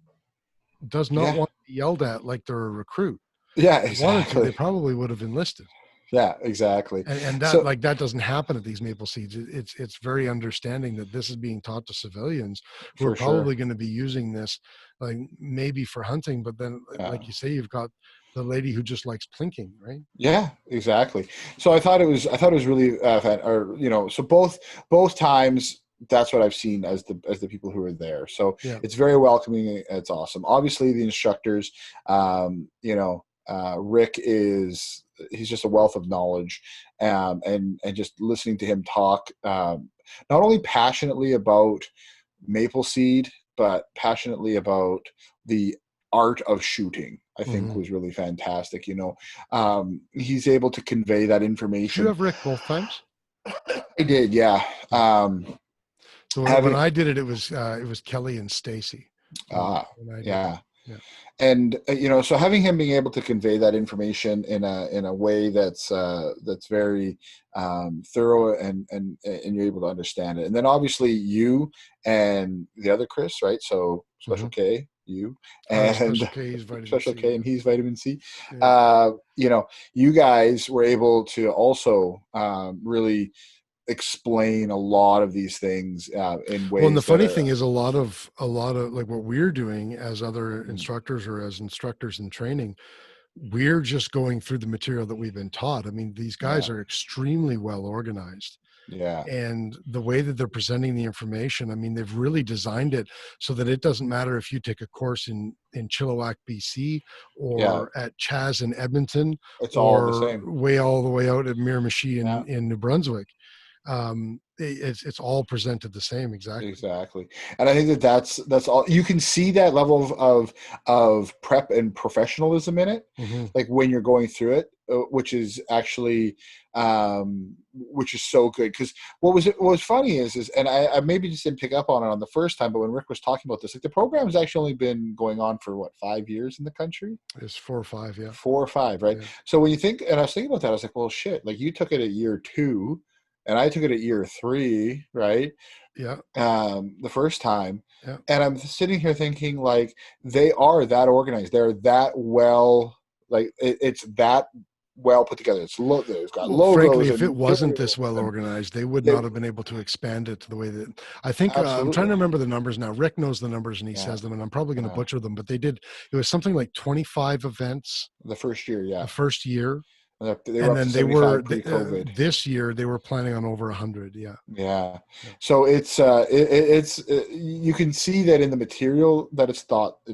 does not yeah, want to be yelled at like they're a recruit. yeah. If they wanted to, they Exactly. probably would have enlisted. Yeah, exactly. And that, So like, that doesn't happen at these Mapleseeds. It's very understanding that this is being taught to civilians who are for sure. probably going to be using this, like maybe for hunting, but then Yeah. like you say, you've got the lady who just likes plinking, right? Yeah, exactly. So I thought it was really or you know, so both times that's what I've seen as the people who are there. So Yeah. it's very welcoming. It's awesome. Obviously, the instructors, you know, Rick he's just a wealth of knowledge, and just listening to him talk, not only passionately about Mapleseed, but passionately about the art of shooting, I think Mhm. was really fantastic. You know, he's able to convey that Did you information. have Rick both times? I did, yeah. So when Having, I did it, it was Kelly and Stacy. When I did it. yeah. Yeah. And you know, so having him being able to convey that information in a way that's very thorough, and you're able to understand it. And then obviously you and the other Kris, right? So Special Mhm. K, you, Special and K is vitamin Special C. K, and he's vitamin C. Yeah. You know, you guys were able to also really explain a lot of these things in ways Well, and the that funny are, thing is a lot of like what we're doing as other instructors or as instructors in training, we're just going through the material that we've been taught. I mean, these guys yeah, are extremely well organized, yeah, and the way that they're presenting the information, I mean, they've really designed it so that it doesn't matter if you take a course in Chilliwack, BC, yeah. or at Chaz in Edmonton, It's all the or same. way all the way out at Miramichi Yeah. in New Brunswick. It's all presented the same exactly. Exactly, and I think that that's all. You can see that level of prep and professionalism in it, Mm-hmm. like when you're going through it, which is actually which is so good. Because what was funny is, and I maybe just didn't pick up on it on the first time, but when Rick was talking about this, like the program has actually only been going on for what, 5 years in the country. It's 4 or 5, yeah. 4 or 5, right? Yeah. So when you think, and I was thinking about that, I was like, well, shit, like you took it at year 2, and I took it at year 3, right? Yeah. The first time. Yeah. And I'm sitting here thinking, like, they are that organized. They're that well, like it's that well put together. They've got Well, logos frankly, if it and wasn't this well and organized, they would they, not have been able to expand it to the way that I think. I'm trying absolutely. to remember the numbers now. Rick knows the numbers and he Yeah. says them, and I'm probably going to Yeah. butcher them, but it was something like 25 events The first year, yeah. the first year. They were And up to then 75 pre-COVID. this year they were planning on over 100. Yeah. Yeah. So it's you can see that in the material that it's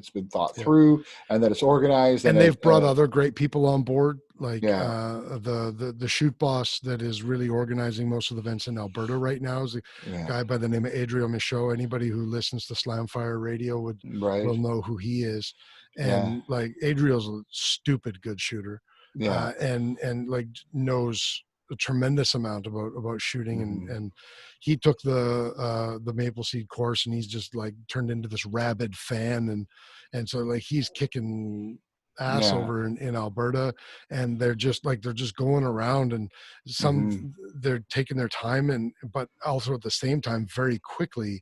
been thought Yeah. through, and that it's organized, And they've brought other great people on board, like yeah. The shoot boss that is really organizing most of the events in Alberta right now is a guy by the name of Adriel Michaud. Anybody who listens to Slamfire Radio will know who he is. And like Adriel's a stupid good shooter. Yeah. And like knows a tremendous amount about shooting, Mm-hmm. and he took the Mapleseed course, and he's just like turned into this rabid fan, and so like he's kicking ass over in Alberta, and they're just going around, and they're taking their time, but also at the same time very quickly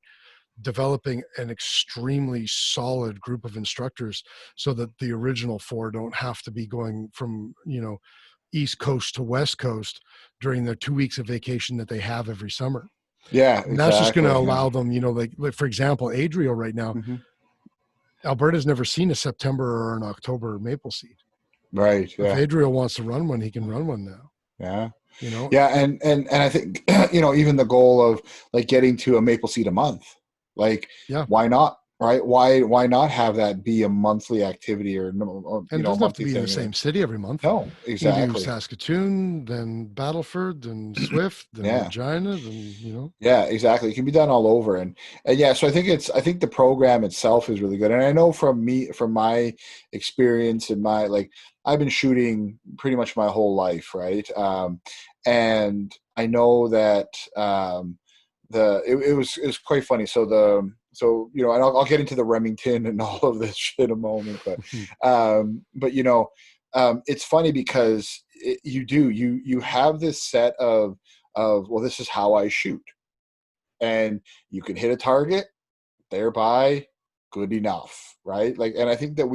developing an extremely solid group of instructors, so that the original 4 don't have to be going from East Coast to West Coast during their 2 weeks of vacation that they have every summer. Yeah, And that's just going to exactly, allow them, like for example, Adriel right now, Alberta's never seen a September or an October Mapleseed. Right. If Yeah. Adriel wants to run one, he can run one now. Yeah. Yeah. And I think, even the goal of like getting to a Mapleseed a month, like, why not? Right? Why not have that be a monthly activity, or and it doesn't have to be in the same city every month. No, exactly. You do Saskatoon, then Battleford, then Swift, then Regina, then Yeah, exactly. It can be done all over, and yeah. So I think the program itself is really good, and I know from my experience and I've been shooting pretty much my whole life, right? And I know that it was quite funny. So and I'll get into the Remington and all of this shit in a moment, but it's funny because you have this set of well, this is how I shoot, and you can hit a target, thereby good enough, right? Like, and I think that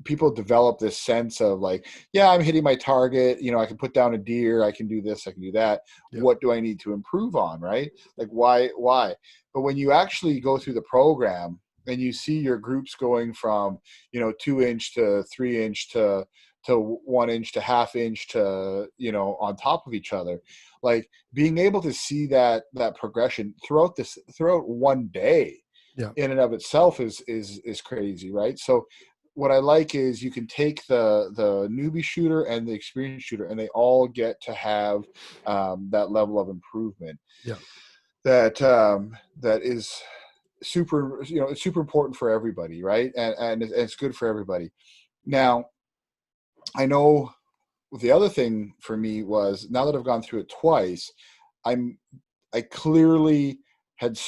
people develop this sense of like, yeah, I'm hitting my target, I can put down a deer, I can do this, I can do that. Yep. What do I need to improve on, right? Like, why? But when you actually go through the program and you see your groups going from 2 inch to 3 inch to 1 inch to half inch to on top of each other, like being able to see that progression throughout one day, in and of itself is crazy, right? So what I like is you can take the newbie shooter and the experienced shooter, and they all get to have that level of improvement. Yeah, that is super. It's super important for everybody, right? And it's good for everybody. Now, I know the other thing for me was, now that I've gone through it twice, I clearly had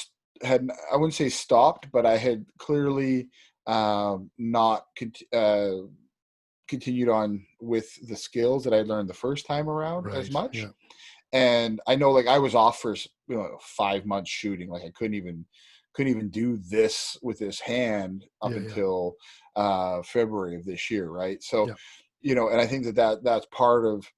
I wouldn't say stopped, but I had clearly not continued on with the skills that I learned the first time around as much. Yeah. And I know, like, I was off for 5 months shooting. Like, I couldn't even do this with this hand up until February of this year, right? So, and I think that's part of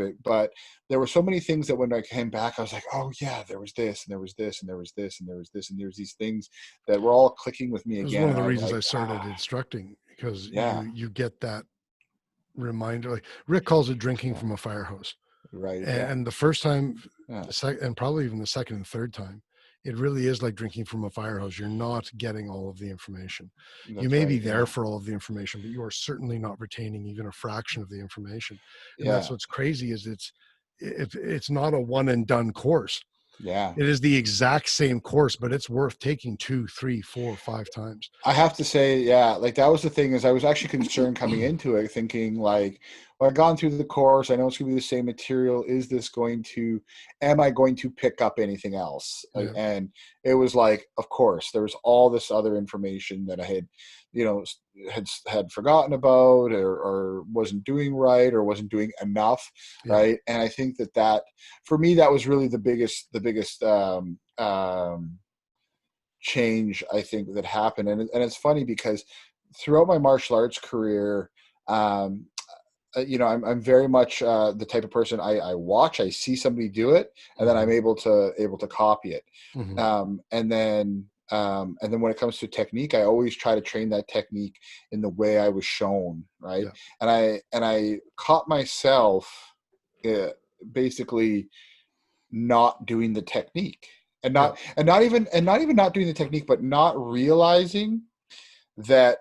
it. But there were so many things that when I came back, I was like, oh yeah, there was this, and there was this, and there was this, and there was this, and there's these things that were all clicking with me again. It was one of the reasons I started instructing, because you get that reminder. Like Rick calls it drinking from a fire hose. Right. And the first time, and probably even the second and third time, it really is like drinking from a fire hose. You're not getting all of the information. You may be there for all of the information, but you are certainly not retaining even a fraction of the information. And that's what's crazy, is it's not a one and done course. Yeah. It is the exact same course, but it's worth taking 2, 3, 4, 5 times. I have to say, like that was the thing, is I was actually concerned coming into it, thinking like, well, I've gone through the course, I know it's going to be the same material. Am I going to pick up anything else? And it was like, of course, there was all this other information that I had, had forgotten about, or wasn't doing right, or wasn't doing enough. Right. And I think that for me, that was really the biggest change, I think, that happened. And it's funny because throughout my martial arts career, I'm very much the type of person, I watch, I see somebody do it, and then I'm able to copy it. Mm-hmm. And then when it comes to technique, I always try to train that technique in the way I was shown. Right. Yeah. And I caught myself basically not doing the technique, and not even not doing the technique, but not realizing that's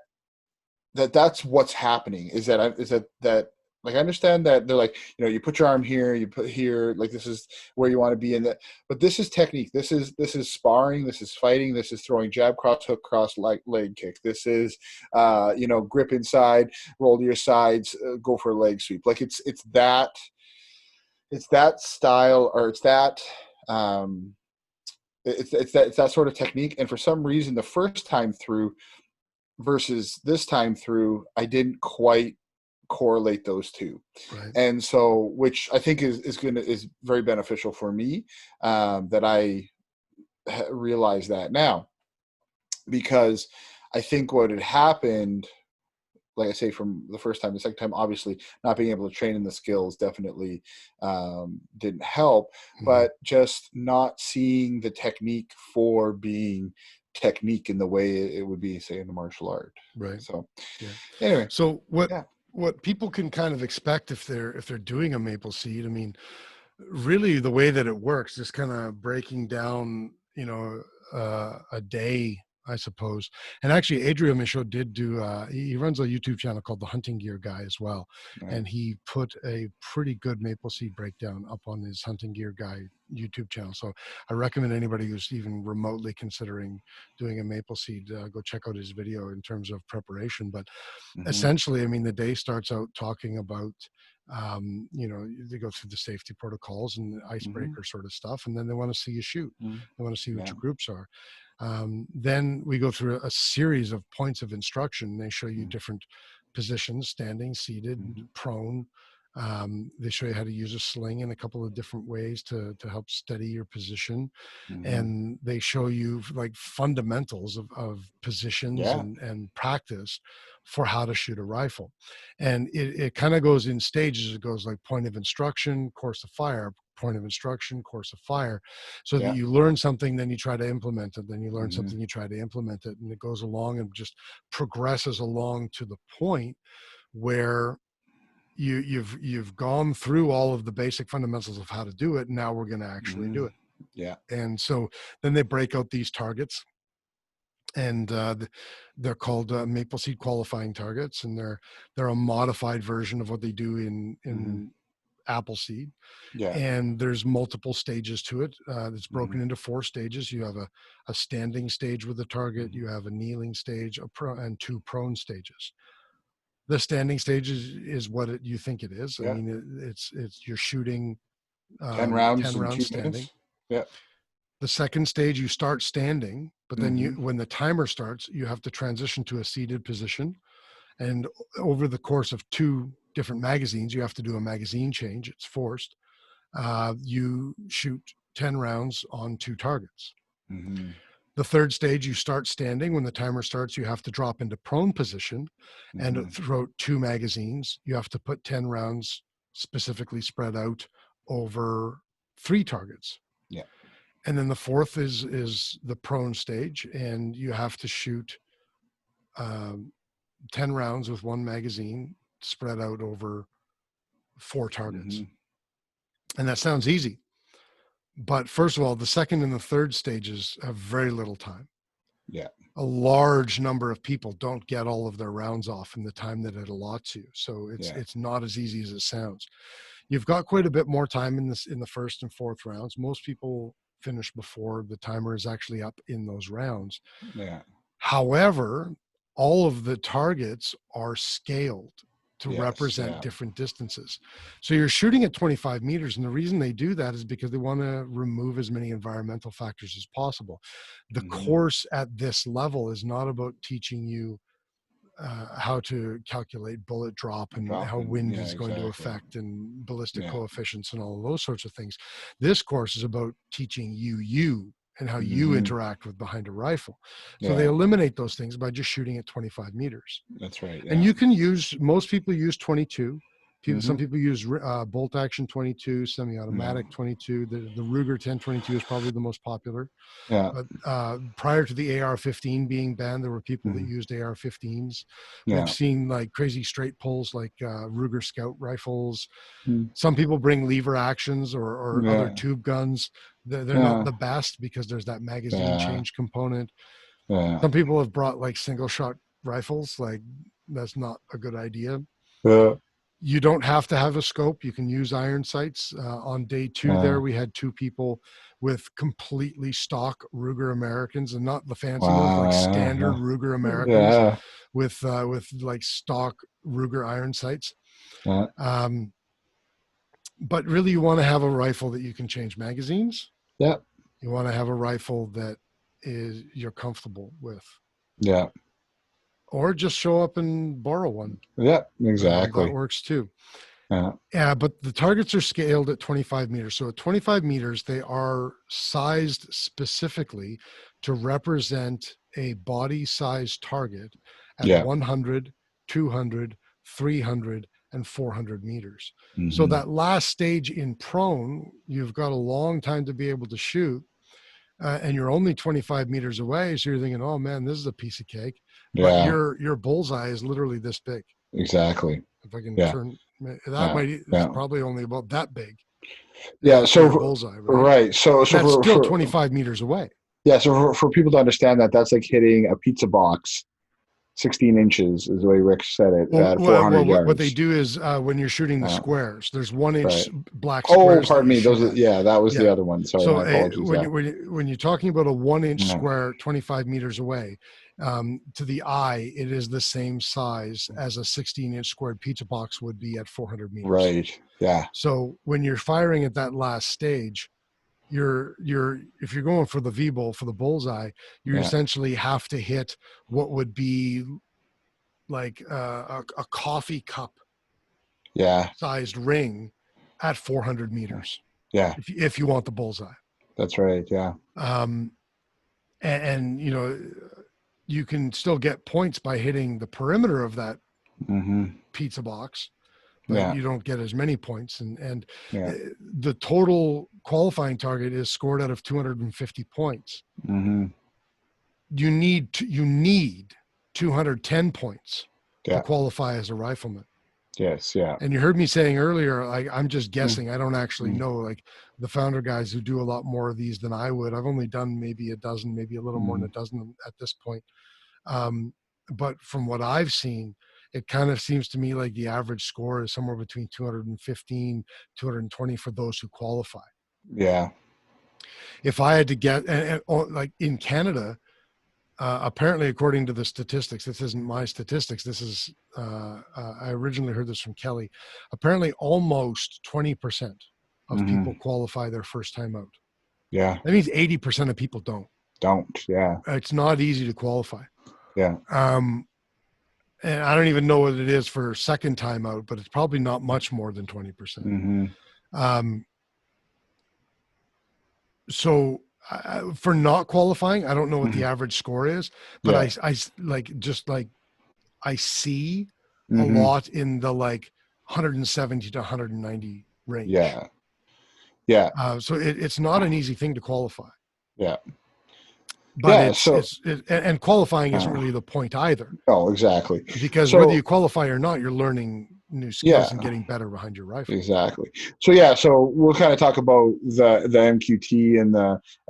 what's happening. Is that like, I understand that they're like, you put your arm here, you put here, like, this is where you want to be in that, but this is technique. This is sparring. This is fighting. This is throwing jab, cross, hook, cross, leg kick. This is, grip inside, roll to your sides, go for a leg sweep. Like, it's that style, or it's that sort of technique. And for some reason, the first time through versus this time through, I didn't quite correlate those two. Right. And so, which I think is very beneficial for me, that I realize that now, because I think what had happened, like I say, from the first time, the second time, obviously not being able to train in the skills definitely didn't help, but just not seeing the technique for being technique in the way it would be, say, in the martial art. Right. So Yeah. anyway, So what people can kind of expect if they're doing a Mapleseed, I mean, really the way that it works is kind of breaking down, you know, a day, I suppose. And actually, Adrian Michaud did do, he runs a YouTube channel called The Hunting Gear Guy as well. Right. And he put a pretty good Mapleseed breakdown up on his Hunting Gear Guy YouTube channel. So I recommend anybody who's even remotely considering doing a Mapleseed, go check out his video in terms of preparation. But essentially, I mean, the day starts out talking about, you know, they go through the safety protocols and the icebreaker sort of stuff, and then they want to see you shoot. They want to see what your groups are. Then we go through a series of points of instruction. They show you different positions: standing, seated, prone. They show you how to use a sling in a couple of different ways to help steady your position. And they show you like fundamentals of positions and practice for how to shoot a rifle. And it kind of goes in stages. It goes like point of instruction, course of fire, point of instruction, course of fire, so that you learn something, then you try to implement it, then you learn something, you try to implement it, and it goes along and just progresses along to the point where you've gone through all of the basic fundamentals of how to do it. Now we're going to actually do it. Yeah. And so then they break out these targets, and they're called Mapleseed qualifying targets, and they're a modified version of what they do in Appleseed. And there's multiple stages to it. It's broken into 4 stages. You have a standing stage with the target, you have a kneeling stage, and 2 prone stages. The standing stage is what you think it is. I mean, it's you're shooting 10 rounds 10 in rounds 2 standing. minutes. Yeah. The second stage, you start standing, but then when the timer starts, you have to transition to a seated position. And over the course of 2 different magazines, you have to do a magazine change. It's forced. You shoot 10 rounds on 2 targets. The third stage, you start standing. When the timer starts, you have to drop into prone position and throughout 2 magazines, you have to put 10 rounds specifically spread out over 3 targets. Yeah. And then the fourth is the prone stage, and you have to shoot 10 rounds with 1 magazine spread out over 4 targets. And that sounds easy. But first of all, the second and the third stages have very little time. Yeah. A large number of people don't get all of their rounds off in the time that it allots you. So it's not as easy as it sounds. You've got quite a bit more time in the first and fourth rounds. Most people finish before the timer is actually up in those rounds. Yeah. However, all of the targets are scaled to represent different distances. So you're shooting at 25 meters. And the reason they do that is because they want to remove as many environmental factors as possible. The course at this level is not about teaching you how to calculate bullet drop and how wind is going to affect and ballistic coefficients and all of those sorts of things. This course is about teaching you and how you interact with behind a rifle. So they eliminate those things by just shooting at 25 meters. That's right. And you can use, most people use 22. Some people use bolt action 22, semi-automatic 22. The Ruger 1022 is probably the most popular. But prior to the AR-15 being banned, there were people that used AR-15s. We've seen like crazy straight pulls like Ruger Scout rifles. Some people bring lever actions or other tube guns. They're not the best because there's that magazine change component. Some people have brought like single shot rifles. Like that's not a good idea. You don't have to have a scope. You can use iron sights. On day 2 there, we had 2 people with completely stock Ruger Americans, and not the fancy ones, like standard Ruger Americans with like stock Ruger iron sights. But really, you want to have a rifle that you can change magazines. You want to have a rifle that you're comfortable with. or just show up and borrow one. Yeah, That exactly. works too. Yeah. Yeah, but the targets are scaled at 25 meters. So at 25 meters, they are sized specifically to represent a body size target at Yeah. 100, 200, 300, and 400 meters. So Mhm. that last stage in prone, you've got a long time to be able to shoot. And you're only 25 meters away. So you're thinking, oh man, this is a piece of cake. But Yeah, your bullseye is literally this big. exactly. If I can Yeah. turn Yeah. it's Yeah. probably only about that big. Yeah. For your So, bullseye, right? right. So That's still for 25 meters away. yeah. So for people to understand that, that's like hitting a pizza box 16 inches is the way Rick said it at 400 yards. What they do is when you're shooting the squares, there's 1 inch Right. black Oh, squares. pardon me. Those are, At. yeah, that was Yeah. the other one. Sorry, So my apologies. when you're talking about a 1 inch Yeah. square, 25 meters away, to the eye, it is the same size as a 16-inch squared pizza box would be at 400 meters. Right. Yeah. So when you're firing at that last stage, you're if you're going for the V-bowl, for the bullseye, you Yeah. essentially have to hit what would be like a coffee cup Yeah. sized ring at 400 meters. Yeah. If you want the bullseye. That's right. Yeah. And you know, you can still get points by hitting the perimeter of that pizza box, but Yeah. you don't get as many points. And Yeah. the total qualifying target is scored out of 250 points. You need 210 points Yeah. to qualify as a rifleman. Yes. Yeah. And you heard me saying earlier, like, I'm just guessing. I don't actually know. Like the founder guys who do a lot more of these than I would. I've only done maybe a dozen, maybe a little more than a dozen at this point. But from what I've seen, it kind of seems to me like the average score is somewhere between 215, 220 for those who qualify. Yeah. If I had to get, like in Canada, apparently, according to the statistics, this isn't my statistics. This is, I originally heard this from Kelly. Apparently, almost 20% of people qualify their first time out. Yeah. That means 80% of people don't. Yeah. It's not easy to qualify. Yeah. And I don't even know what it is for second time out, but it's probably not much more than 20%. So for not qualifying, I don't know what the average score is, but I see a lot in the like 170 to 190 range. Yeah. Yeah. So it's not an easy thing to qualify. Yeah. But and qualifying isn't really the point either. No, exactly. Because whether you qualify or not, you're learning new skills and getting better behind your rifle. Exactly. So so we'll kind of talk about the MQT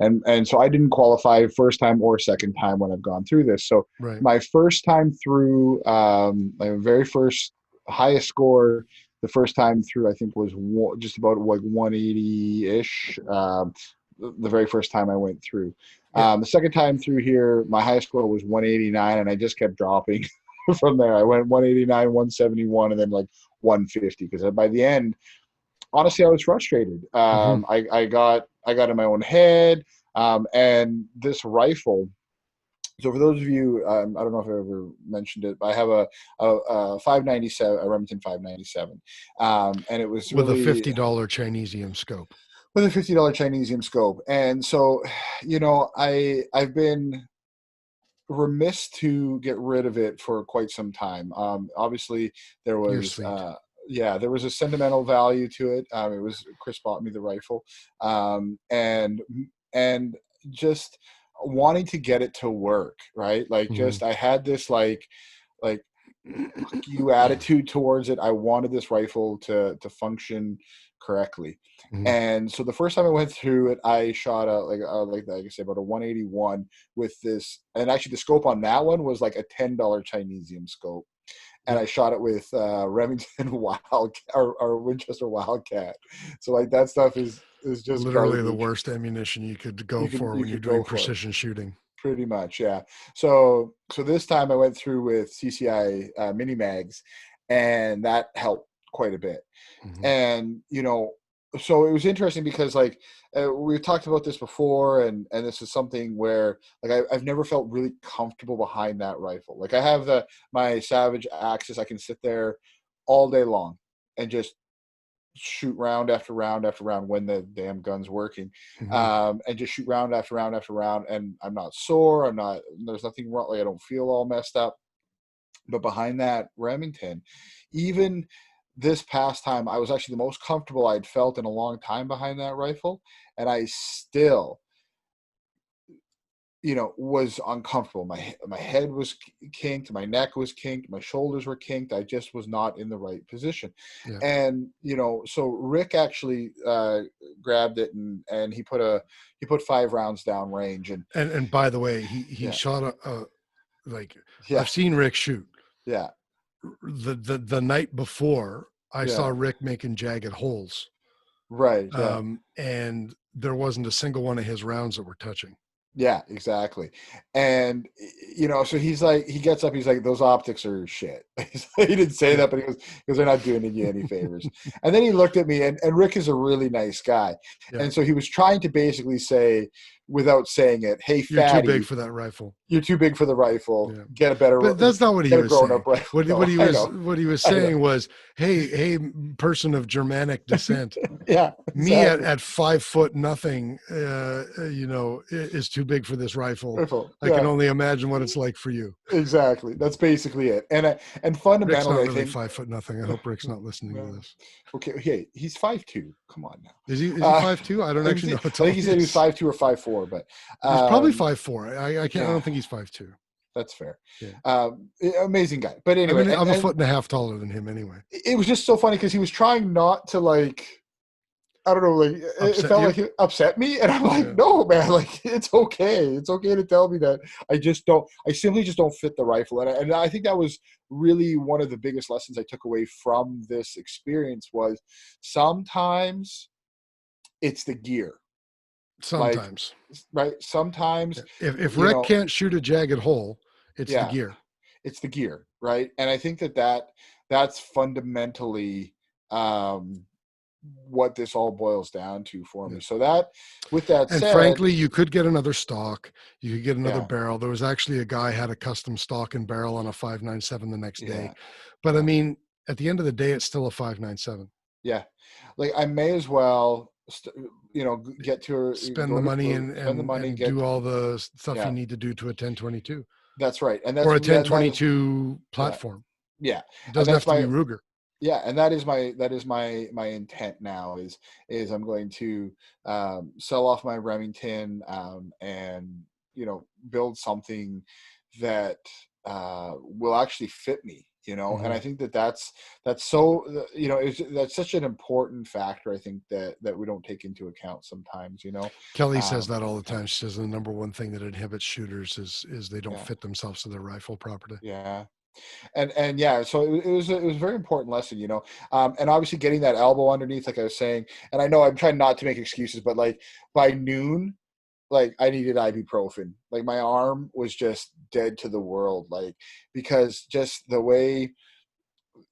and so I didn't qualify first time or second time when I've gone through this. So my first time through, my very first highest score, the first time through I think was just about like 180-ish. The very first time I went through. The second time through here, my highest score was 189, and I just kept dropping from there. I went 189, 171, and then like 150. Because by the end, honestly, I was frustrated. I got in my own head, and this rifle. So for those of you, I don't know if I ever mentioned it, but I have a 597, a Remington 597, and it was really, with a $50 Chinesium scope. With a $50 Chinesium scope. And so, I've been remiss to get rid of it for quite some time. Obviously there was, there was a sentimental value to it. It was, Kris bought me the rifle. And just wanting to get it to work, right? Like I had this like you attitude towards it. I wanted this rifle to function correctly. And so the first time I went through it, I shot like I say about a 181 with this, and actually the scope on that one was like a $10 Chinesium scope, and I shot it with Remington Wildcat or Winchester Wildcat. So like that stuff is just literally garbage. the worst ammunition you could go for when you're doing precision shooting. Pretty much, yeah. So this time I went through with CCI mini mags, and that helped quite a bit. And so it was interesting because like we've talked about this before, and this is something where like I've never felt really comfortable behind that rifle. Like I have my Savage Axis, I can sit there all day long and just shoot round after round after round when the damn gun's working, and just shoot round after round after round, and I'm not sore, there's nothing wrong, like I don't feel all messed up. But behind that Remington, even this past time, I was actually the most comfortable I'd felt in a long time behind that rifle, and I still, was uncomfortable. My head was kinked, my neck was kinked, my shoulders were kinked. I just was not in the right position. Yeah. And so Rick actually grabbed it and he put 5 rounds down range. And by the way, he shot I've seen Rick shoot. Yeah. The night before, I saw Rick making jagged holes. Right. Yeah. And there wasn't a single one of his rounds that were touching. Yeah, exactly. And so he's like, he gets up, he's like, those optics are shit. He didn't say that, but he goes, they're not doing you any favors. And then he looked at me, and Rick is a really nice guy. Yeah. And so he was trying to basically say, without saying it, hey, you're fatty, too big for that rifle. You're too big for the rifle. Yeah. Get a better. But that's not what he was saying. What he was saying was, hey, person of Germanic descent. Yeah. Exactly. Me at 5 foot nothing, is too big for this rifle. I can only imagine what it's like for you. Exactly. That's basically it. And fundamentally, Rick's not really I think 5 foot nothing. I hope Rick's not listening to this. Okay, he's 5'2". Come on now. Is he 5'2"? I don't actually know. I think he said he was 5'2" or 5'4", but he's probably 5'4". I can't. I don't think he's 5'2". That's fair. Yeah. Amazing guy. But anyway, I'm a foot and a half taller than him anyway. It was just so funny because he was trying not to I don't know, it felt like it upset me. And I'm like, no, man, it's okay. It's okay to tell me that I simply just don't fit the rifle. And I think that was really one of the biggest lessons I took away from this experience was sometimes it's the gear. Sometimes. Right. Sometimes. If Rick can't shoot a jagged hole, it's the gear. It's the gear. Right. And I think that's fundamentally, what this all boils down to for me. So with that said, and frankly, you could get another stock, you could get another barrel. There was actually a guy had a custom stock and barrel on a 5.97 the next day. But I mean, at the end of the day, it's still a 5.97. Yeah. I may as well, get to spend the money and do all the stuff you need to do to a 1022. That's right. And or a 1022 platform. Yeah. It doesn't have to be Ruger. Yeah, and that is my intent now is I'm going to sell off my Remington and build something that will actually fit me, and I think that's so that's such an important factor I think that we don't take into account sometimes. Kelly says that all the time. She says the number one thing that inhibits shooters is they don't fit themselves to their rifle properly. Yeah. And so it was a very important lesson, and obviously getting that elbow underneath, like I was saying, and I know I'm trying not to make excuses, but by noon, I needed ibuprofen. My arm was just dead to the world, because just the way,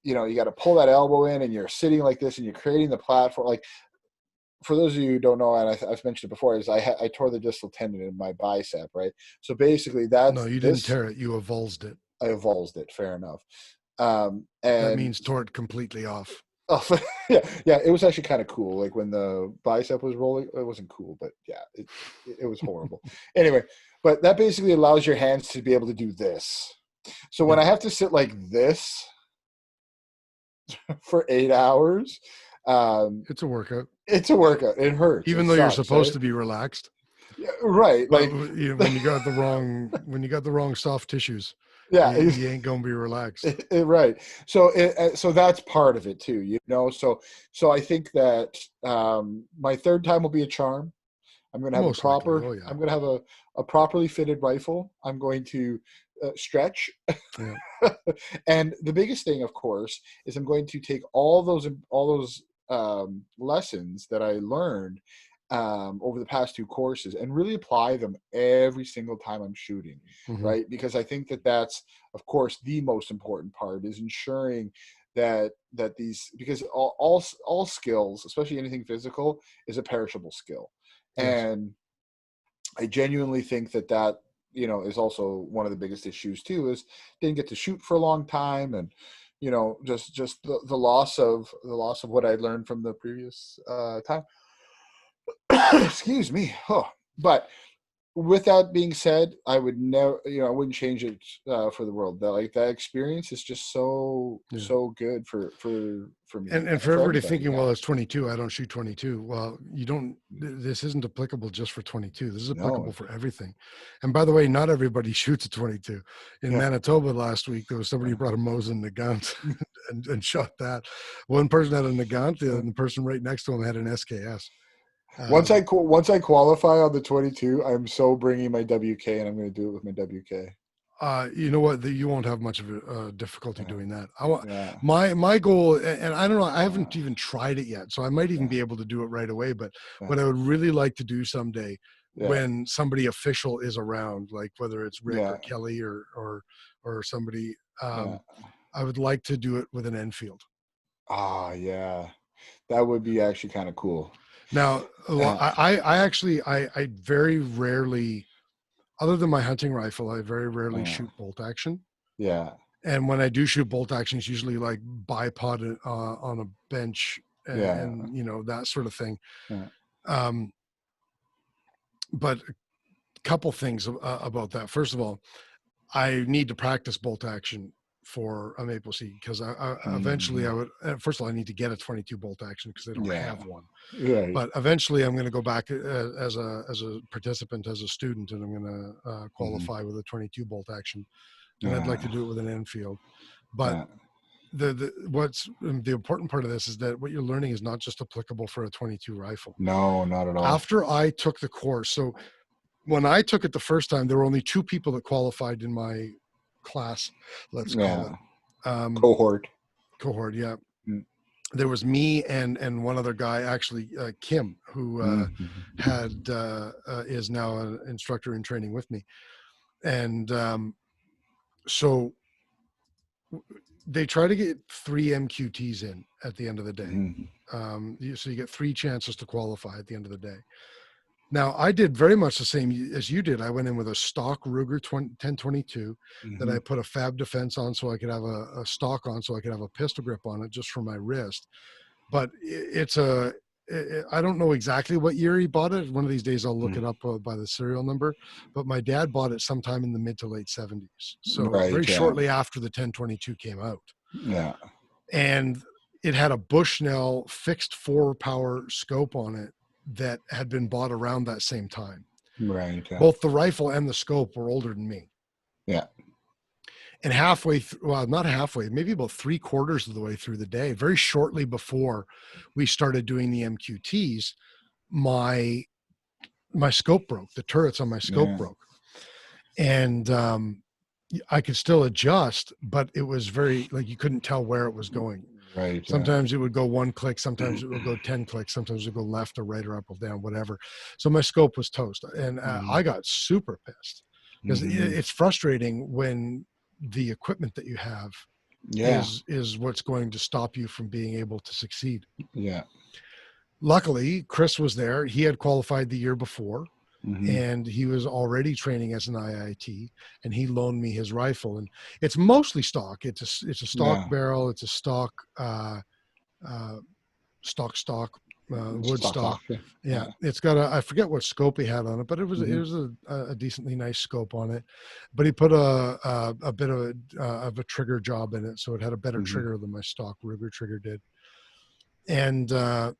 you got to pull that elbow in and you're sitting like this and you're creating the platform. For those of you who don't know, and I've mentioned it before, is I tore the distal tendon in my bicep, right? So basically No, you didn't tear it. You avulsed it. I avulsed it. Fair enough. And that means tore it completely off. Oh, yeah. It was actually kind of cool. When the bicep was rolling, it wasn't cool, but yeah, it was horrible. Anyway, but that basically allows your hands to be able to do this. So when I have to sit like this for 8 hours, it's a workout. It's a workout. It hurts. Even though you're supposed to be relaxed. Yeah, right. When you got the wrong soft tissues. Yeah, you ain't gonna be relaxed. Right. So that's part of it too, So I think that my third time will be a charm. I'm gonna have I'm gonna have a properly fitted rifle. I'm going to stretch, and the biggest thing, of course, is I'm going to take all those lessons that I learned over the past 2 courses and really apply them every single time I'm shooting, right? Because I think that's, of course, the most important part is ensuring that these, because all skills, especially anything physical, is a perishable skill. Yes. And I genuinely think that is also one of the biggest issues too, is didn't get to shoot for a long time, and just the loss of what I'd learned from the previous time. Excuse me. But with that being said, I would never, I wouldn't change it for the world. That experience is just so good for me. And for everybody thinking, yeah. well, it's 22, I don't shoot 22. Well, you don't. This isn't applicable just for 22. This is applicable for everything. And by the way, not everybody shoots a 22. In Manitoba last week, there was somebody who brought a Mosin Nagant and shot that. One person had a Nagant, and the person right next to him had an SKS. Once I qualify on the 22, I'm so bringing my WK, and I'm going to do it with my WK. You know what? You won't have much of a difficulty doing that. My goal, and I don't know, I haven't even tried it yet, so I might even be able to do it right away. But what I would really like to do someday, when somebody official is around, like whether it's Rick or Kelly or somebody, I would like to do it with an Enfield. Yeah, that would be actually kind of cool. Now, I very rarely, other than my hunting rifle, I very rarely shoot bolt action. Yeah. And when I do shoot bolt action, it's usually like bipod on a bench and that sort of thing. Yeah. But a couple things about that. First of all, I need to practice bolt action for a Mapleseed, because I eventually I would, first of all, I need to get a 22 bolt action because they don't have one. Right. But eventually I'm going to go back as a participant, as a student, and I'm going to qualify with a 22 bolt action, and I'd like to do it with an Enfield. But what's the important part of this is that what you're learning is not just applicable for a 22 rifle. No, not at all. After I took the course, so when I took it the first time, there were only 2 people that qualified in my class, let's call it cohort. Yeah. There was me and one other guy, actually Kim, who is now an instructor in training with me. And so they try to get 3 MQTs in at the end of the day. So you get 3 chances to qualify at the end of the day. Now, I did very much the same as you did. I went in with a stock Ruger 1022 that I put a fab defense on, so I could have a stock on, so I could have a pistol grip on it just for my wrist. But I don't know exactly what year he bought it. One of these days I'll look it up by the serial number. But my dad bought it sometime in the mid to late 70s. So very shortly after the 1022 came out. Yeah. And it had a Bushnell fixed 4-power scope on it that had been bought around that same time. Right. Yeah. Both the rifle and the scope were older than me. Yeah. And halfway well, not halfway, maybe about 3/4 of the way through the day, very shortly before we started doing the MQTs, my scope broke. The turrets on my scope broke. And I could still adjust, but it was very, like, you couldn't tell where it was going. Right. Sometimes it would go 1 click, sometimes it would go 10 clicks, sometimes it would go left or right or up or down, whatever. So my scope was toast, and I got super pissed, because it's frustrating when the equipment that you have is what's going to stop you from being able to succeed. Yeah. Luckily, Kris was there. He had qualified the year before. And he was already training as an IIT, and he loaned me his rifle, and it's mostly stock. It's a stock barrel. It's a stock wood stock. Yeah. It's got I forget what scope he had on it, but it was a decently nice scope on it. But he put a bit of a trigger job in it, so it had a better trigger than my stock Ruger trigger did. And the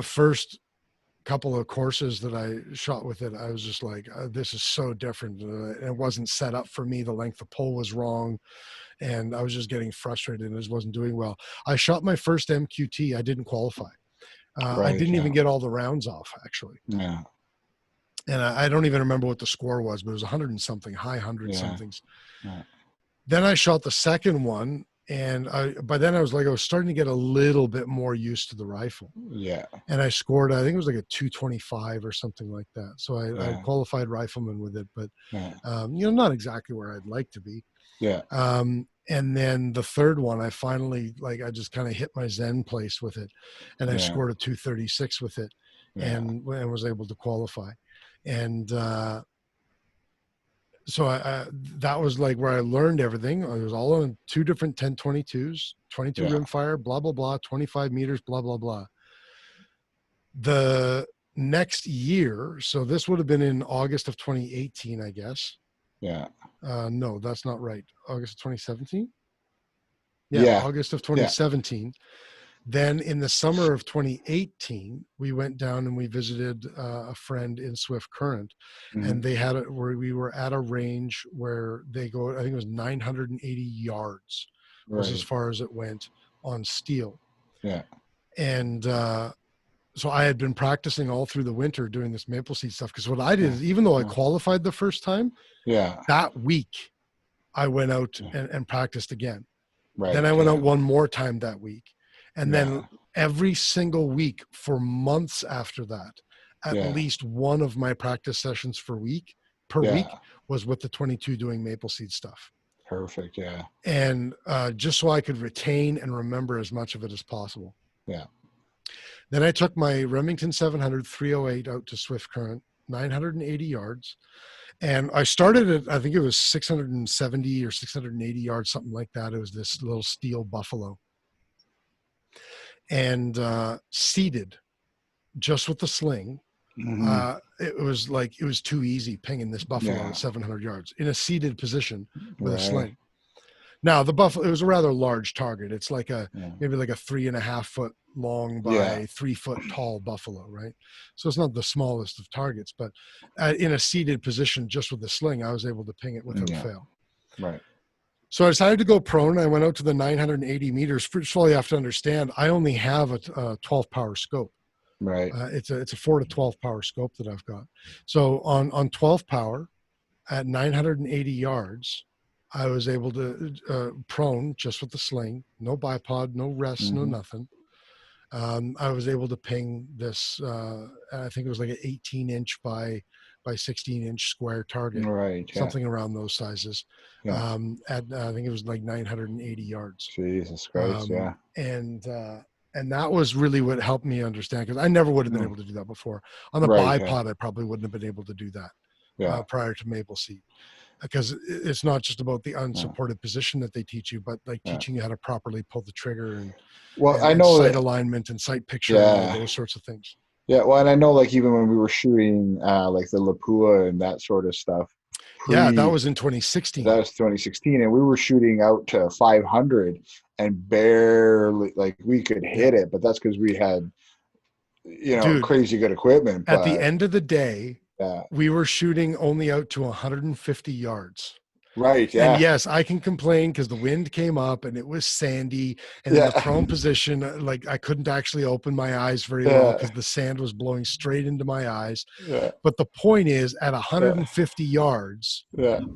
first couple of courses that I shot with it, I was just like, this is so different. It wasn't set up for me. The length of pull was wrong, and I was just getting frustrated and just wasn't doing well. I shot my first MQT. I didn't qualify. I didn't even get all the rounds off, actually. Yeah. And I don't even remember what the score was, but it was 100 and something, high 100 somethings. Yeah. Then I shot the second one, and by then I was starting to get a little bit more used to the rifle. Yeah. And I scored, I think it was like a 225 or something like that. So I qualified rifleman with it, but not exactly where I'd like to be. Yeah. And then the third one, I finally, like, I just kind of hit my Zen place with it, and I scored a 236 with it, and was able to qualify. And so that was like where I learned everything. It was all on 2 different 1022s, 22 rim fire, blah, blah, blah, 25 meters, blah, blah, blah. The next year, so this would have been in August of 2018, I guess. Yeah. No, that's not right. August of 2017? August of 2017. Then in the summer of 2018, we went down and we visited a friend in Swift Current, and they had it where we were at a range where they go, I think it was 980 yards was as far as it went on steel. Yeah. And so I had been practicing all through the winter doing this Mapleseed stuff, because what I did is, even though I qualified the first time, that week I went out and practiced again. Then I went out one more time that week. And then every single week for months after that, at least one of my practice sessions per week was with the 22 doing Mapleseed stuff. Perfect. Yeah. And just so I could retain and remember as much of it as possible. Yeah. Then I took my Remington 700 308 out to Swift Current, 980 yards. And I started at, I think it was 670 or 680 yards, something like that. It was this little steel buffalo. And seated just with the sling. It was too easy pinging this buffalo at 700 yards in a seated position with a sling. Now the buffalo, it was a rather large target. It's like maybe like a 3.5 foot long by 3 foot tall buffalo, right? So it's not the smallest of targets, but in a seated position just with the sling, I was able to ping it without fail. Right. So I decided to go prone. I went out to the 980 meters. First of all, you have to understand, I only have a 12 power scope. Right. It's a 4 to 12 power scope that I've got. So on 12 power at 980 yards, I was able to prone just with the sling, no bipod, no rest, no nothing. I was able to ping this, I think it was like an 18-inch by 16-inch square target, something around those sizes. At I think it was like 980 yards. Jesus Christ, And that was really what helped me understand, because I never would have been able to do that before. On the bipod, I probably wouldn't have been able to do that prior to Mapleseed, because it's not just about the unsupported position that they teach you, but like teaching you how to properly pull the trigger and I know sight alignment and sight picture and all those sorts of things. Yeah, well, and I know, like, even when we were shooting like the Lapua and that sort of stuff. That was in 2016. That was 2016, and we were shooting out to 500 and barely, like, we could hit it, but that's because we had, crazy good equipment. At the end of the day, we were shooting only out to 150 yards. Right. And yes, I can complain because the wind came up and it was sandy, and in the prone position, like, I couldn't actually open my eyes very well because the sand was blowing straight into my eyes. But the point is, at 150 yards,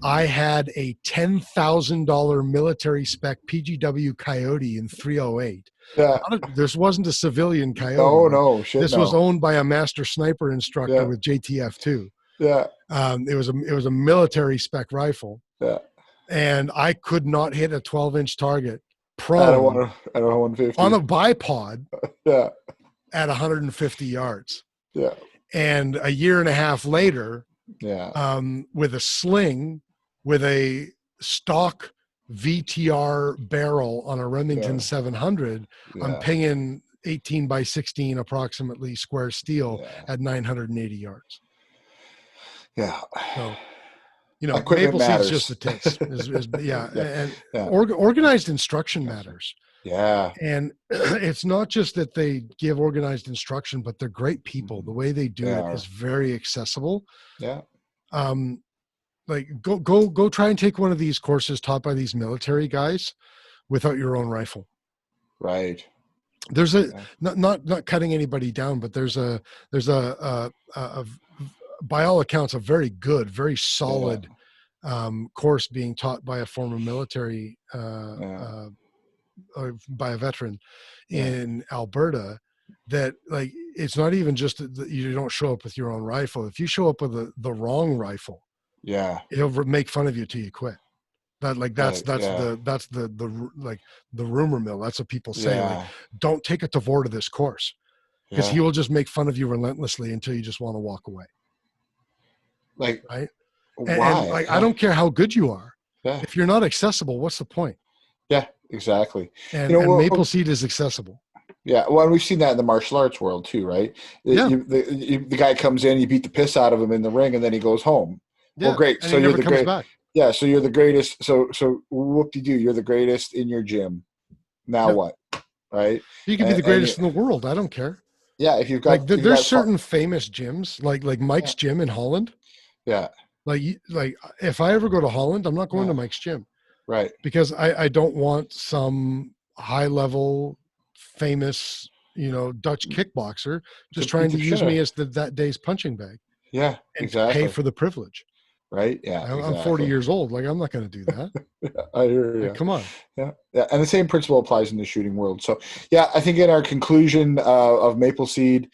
I had a $10,000 military spec PGW Coyote in 308. This wasn't a civilian Coyote. No, this was owned by a master sniper instructor with JTF2. It was a military spec rifle. And I could not hit a 12-inch target prone at 150 on a bipod at 150 yards. And a year and a half later, with a sling, with a stock VTR barrel on a Remington 700, I'm pinging 18 by 16 approximately square steel at 980 yards. So, Mapleseed is just the tits. Organized instruction matters. And it's not just that they give organized instruction, but they're great people. The way they do it is very accessible. Like, go try and take one of these courses taught by these military guys without your own rifle. Right. There's not cutting anybody down, but there's a by all accounts, a very good, very solid course being taught by a former military, by a veteran in Alberta, that, like, it's not even just that you don't show up with your own rifle. If you show up with the wrong rifle, he'll make fun of you till you quit. That like that's yeah. the rumor mill. That's what people say. Like, Yeah. don't take a Tavor to this course because he will just make fun of you relentlessly until you just want to walk away. Like, right? why? And like, I don't care how good you are. Yeah. If you're not accessible, what's the point? Yeah, exactly. And, and Mapleseed is accessible. Yeah, well, we've seen that in the martial arts world too, right? Yeah. The guy comes in, you beat the piss out of him in the ring, and then he goes home. Yeah. Well, great. And So he you're never the comes great. back. Yeah, so you're the greatest. So whoop-de-doo, you're the greatest in your gym. Now what? Right? You can be the greatest in the world. I don't care. Yeah, if you've got like there's certain famous gyms, like Mike's gym in Holland. Yeah. Like if I ever go to Holland, I'm not going to Mike's gym. Right. Because I don't want some high level famous, Dutch kickboxer just trying to use me as that day's punching bag. Yeah, and exactly. pay for the privilege. Right. Yeah. I'm 40 years old. Like, I'm not going to do that. I hear you. Like, come on. Yeah. Yeah. And the same principle applies in the shooting world. So, yeah, I think in our conclusion of Mapleseed,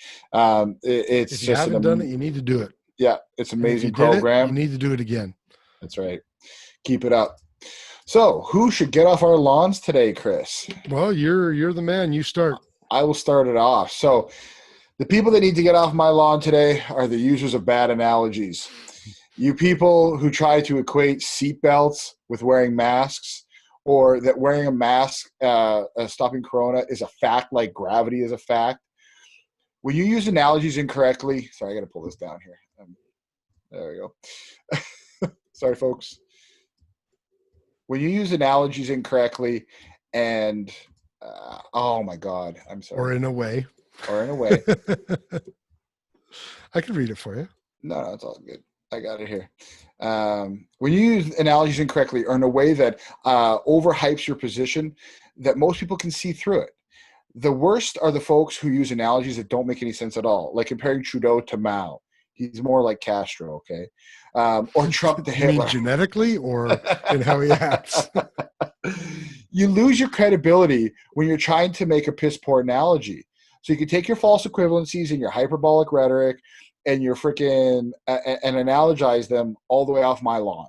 it's if you just haven't done it, you need to do it. Yeah. It's an amazing program. You need to do it again. That's right. Keep it up. So, who should get off our lawns today, Kris? Well, you're the man. You start. I will start it off. So, the people that need to get off my lawn today are the users of bad analogies. You people who try to equate seatbelts with wearing masks, or that wearing a mask stopping corona is a fact like gravity is a fact. When you use analogies incorrectly, sorry, I got to pull this down here. There we go. Sorry, folks. When you use analogies incorrectly and, oh my God, I'm sorry. Or in a way. I can read it for you. No, it's all good. I got it here. When you use analogies incorrectly or in a way that overhypes your position, that most people can see through it. The worst are the folks who use analogies that don't make any sense at all, like comparing Trudeau to Mao. He's more like Castro, okay? Or Trump to Hitler. You mean genetically or in how he acts? You lose your credibility when you're trying to make a piss poor analogy. So you can take your false equivalencies and your hyperbolic rhetoric and your freaking and analogize them all the way off my lawn.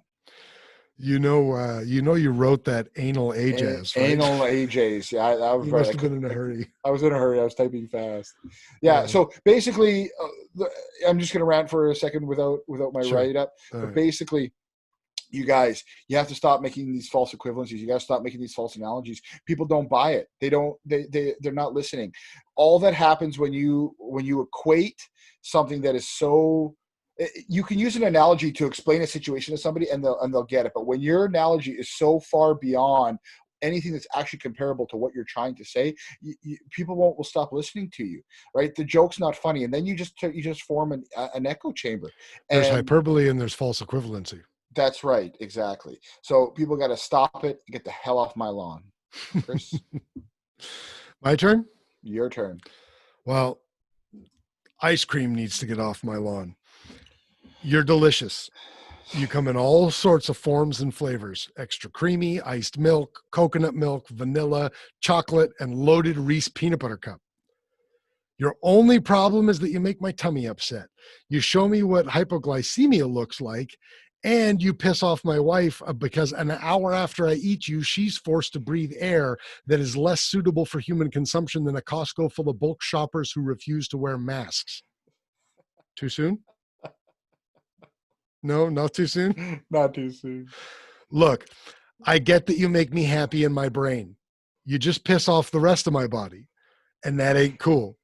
You wrote that anal AJs, right? Anal AJs. Yeah, I was you right. must have been in a hurry. I was in a hurry. I was typing fast. Yeah. So basically, I'm just going to rant for a second without my write up. But basically, you guys, you have to stop making these false equivalencies. You got to stop making these false analogies. People don't buy it. They're not listening. All that happens when you equate something that is so, you can use an analogy to explain a situation to somebody and they'll get it. But when your analogy is so far beyond anything that's actually comparable to what you're trying to say, people will stop listening to you, right? The joke's not funny. And then you just form an echo chamber. There's hyperbole and there's false equivalency. That's right. Exactly. So people got to stop it and get the hell off my lawn. Kris? My turn? Your turn. Well, ice cream needs to get off my lawn. You're delicious. You come in all sorts of forms and flavors: extra creamy, iced milk, coconut milk, vanilla, chocolate, and loaded Reese peanut butter cup. Your only problem is that you make my tummy upset. You show me what hypoglycemia looks like, and you piss off my wife because an hour after I eat you, she's forced to breathe air that is less suitable for human consumption than a Costco full of bulk shoppers who refuse to wear masks. Too soon? No, not too soon? Not too soon. Look, I get that you make me happy in my brain. You just piss off the rest of my body, and that ain't cool.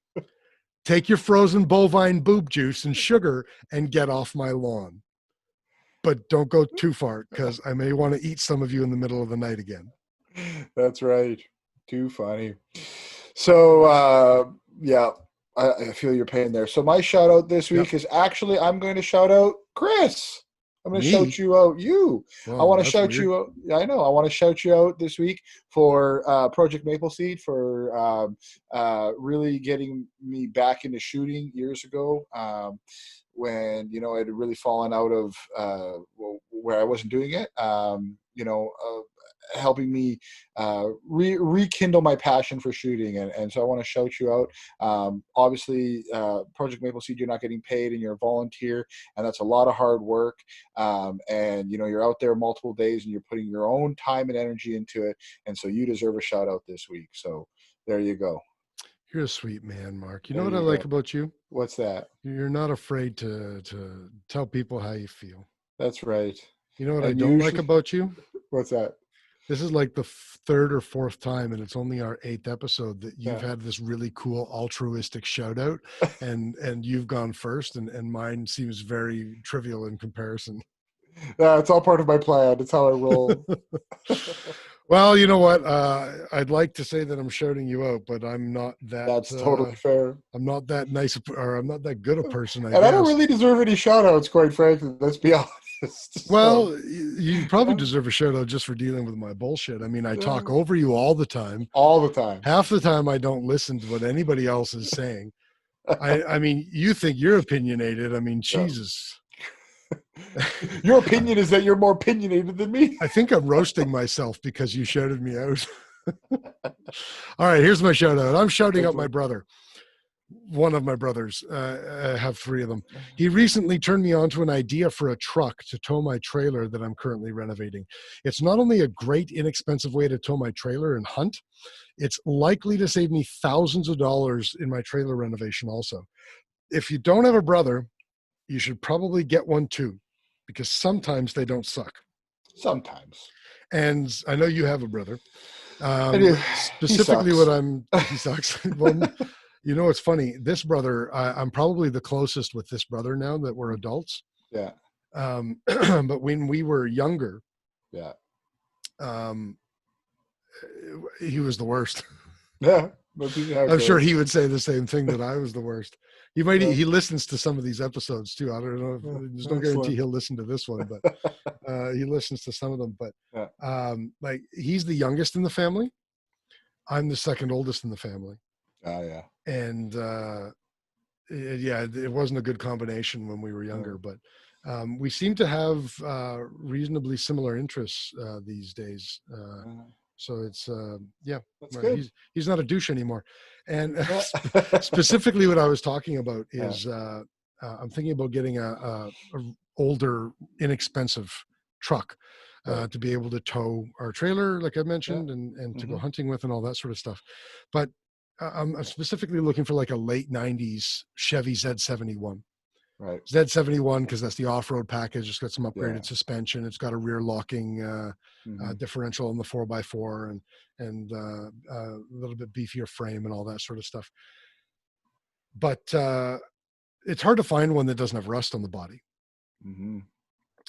Take your frozen bovine boob juice and sugar and get off my lawn. But don't go too far, because I may want to eat some of you in the middle of the night again. That's right. Too funny. So, yeah, I feel your pain there. So my shout out this week is actually, I'm going to shout out Kris. I'm going to shout you out. I want to shout you out. I know. I want to shout you out this week for Project Mapleseed for really getting me back into shooting years ago. When I had really fallen out of where I wasn't doing it, helping me rekindle my passion for shooting. And so I want to shout you out. Obviously, Project Mapleseed, you're not getting paid and you're a volunteer, and that's a lot of hard work. And, you know, you're out there multiple days and you're putting your own time and energy into it. And so you deserve a shout out this week. So there you go. You're a sweet man, Mark. You know what I like about you? What's that? You're not afraid to tell people how you feel. That's right. You know what I don't like about you? What's that? This is like the third or fourth time, and it's only our 8th episode that you've had this really cool altruistic shout out, and you've gone first, and mine seems very trivial in comparison. Yeah, it's all part of my plan. It's how I roll. Well, you know what? I'd like to say that I'm shouting you out, but I'm not that. That's totally fair. I'm not that nice, or I'm not that good a person. I don't really deserve any shout outs, quite frankly. Let's be honest. Well, you probably deserve a shout out just for dealing with my bullshit. I mean, I talk over you all the time. All the time. Half the time I don't listen to what anybody else is saying. I mean, you think you're opinionated. I mean, Jesus. Your opinion is that you're more opinionated than me. I think I'm roasting myself because you shouted me out. All right, here's my shout out. I'm shouting out my brother. One of my brothers. I have 3 of them. He recently turned me on to an idea for a truck to tow my trailer that I'm currently renovating. It's not only a great, inexpensive way to tow my trailer and hunt, it's likely to save me thousands of dollars in my trailer renovation also. If you don't have a brother, you should probably get one too, because sometimes they don't suck. Sometimes. And I know you have a brother. Specifically he sucks. Well, you know, it's funny. This brother, I'm probably the closest with this brother now that we're adults. Yeah. But when we were younger, he was the worst. Yeah. I'm sure he would say the same thing, that I was the worst. He listens to some of these episodes too. I don't know. There's no guarantee he'll listen to this one, but he listens to some of them. But like, he's the youngest in the family. I'm the second oldest in the family. Oh yeah. And it wasn't a good combination when we were younger, but we seem to have reasonably similar interests these days. So it's that's good. He's not a douche anymore. And specifically what I was talking about is I'm thinking about getting a older, inexpensive truck to be able to tow our trailer, like I mentioned, and to go hunting with and all that sort of stuff. But I'm specifically looking for like a late 90s Chevy Z71. Right. Z71, because that's the off-road package. It's got some upgraded suspension. It's got a rear locking differential on the 4x4 and a little bit beefier frame and all that sort of stuff. But it's hard to find one that doesn't have rust on the body. Mm-hmm.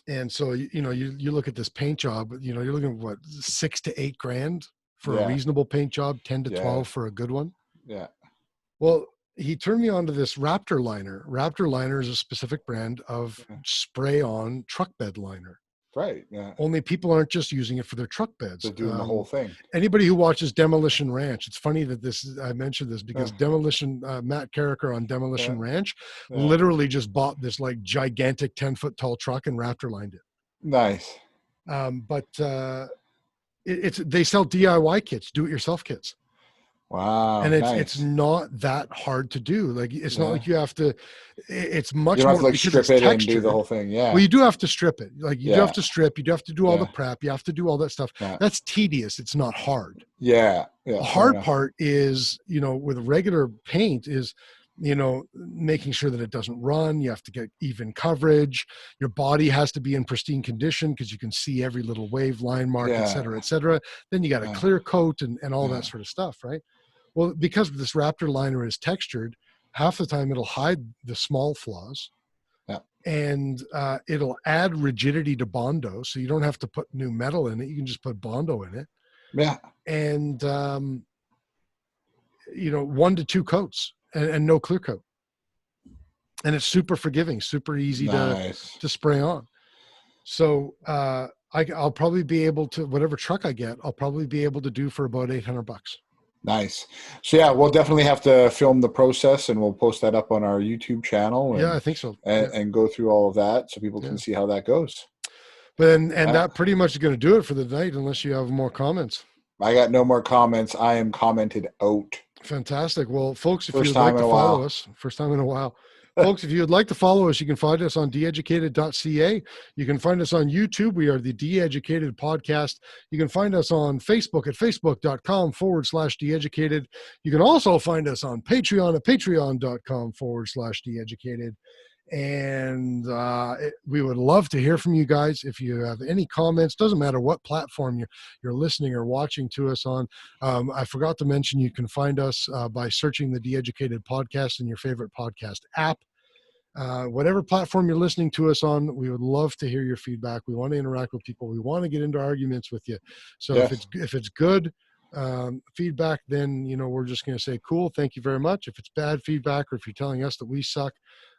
And so, you look at this paint job, you're looking at what, $6,000 to $8,000 for a reasonable paint job, 10 to 12 for a good one. Yeah. Well, he turned me on to this Raptor liner. Raptor liner is a specific brand of spray-on truck bed liner. Right. Yeah. Only people aren't just using it for their truck beds. They're doing the whole thing. Anybody who watches Demolition Ranch, it's funny that I mentioned this because Matt Carricker on Demolition Ranch literally just bought this like gigantic 10-foot tall truck and Raptor lined it. Nice. But they sell DIY kits, do-it-yourself kits. Wow. And it's not that hard to do. Like, it's not like you have to, it's much you more have to like strip it and do the whole thing. Yeah. Well, you do have to strip it. Like you do have to strip, you do have to do all the prep. You have to do all that stuff. Yeah. That's tedious. It's not hard. Yeah. The hard part is, with regular paint is, making sure that it doesn't run. You have to get even coverage. Your body has to be in pristine condition because you can see every little wave, line mark, et cetera, et cetera. Then you got a clear coat and all that sort of stuff, right? Well, because this Raptor liner is textured, half the time it'll hide the small flaws. Yeah. And it'll add rigidity to Bondo, so you don't have to put new metal in it. You can just put Bondo in it. Yeah. And, 1 to 2 coats and no clear coat. And it's super forgiving, super easy to spray on. So I'll probably be able to, whatever truck I get, I'll probably be able to do for about $800. Nice. So yeah, we'll definitely have to film the process and we'll post that up on our YouTube channel. And, I think so. And go through all of that so people can see how that goes. that pretty much is going to do it for the night, unless you have more comments. I got no more comments. I am commented out. Fantastic. Well, folks, if First you'd time like to in a follow while. us, first time in a while. Folks, if you'd like to follow us, you can find us on DeEducated.ca. You can find us on YouTube. We are the DeEducated Podcast. You can find us on Facebook at facebook.com/DeEducated. You can also find us on Patreon at patreon.com/DeEducated. And we would love to hear from you guys. If you have any comments, doesn't matter what platform you're listening or watching to us on. I forgot to mention, you can find us by searching the DeEducated Podcast in your favorite podcast app. Whatever platform you're listening to us on, we would love to hear your feedback. We want to interact with people. We want to get into arguments with you. So Yes. if it's good feedback, then we're just going to say cool, thank you very much. If it's bad feedback, or if you're telling us that we suck,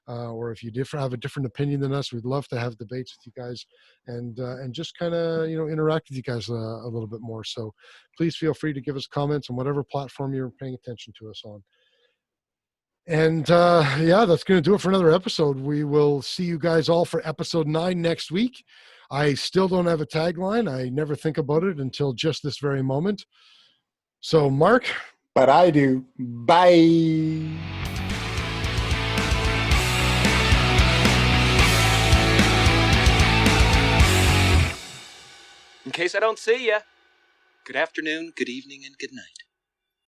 or if you have a different opinion than us, we'd love to have debates with you guys and just kind of interact with you guys a little bit more. So please feel free to give us comments on whatever platform you're paying attention to us on. And that's going to do it for another episode. We will see you guys all for episode 9 next week. I still don't have a tagline. I never think about it until just this very moment. So, Mark. But I do. Bye. In case I don't see ya, good afternoon, good evening, and good night.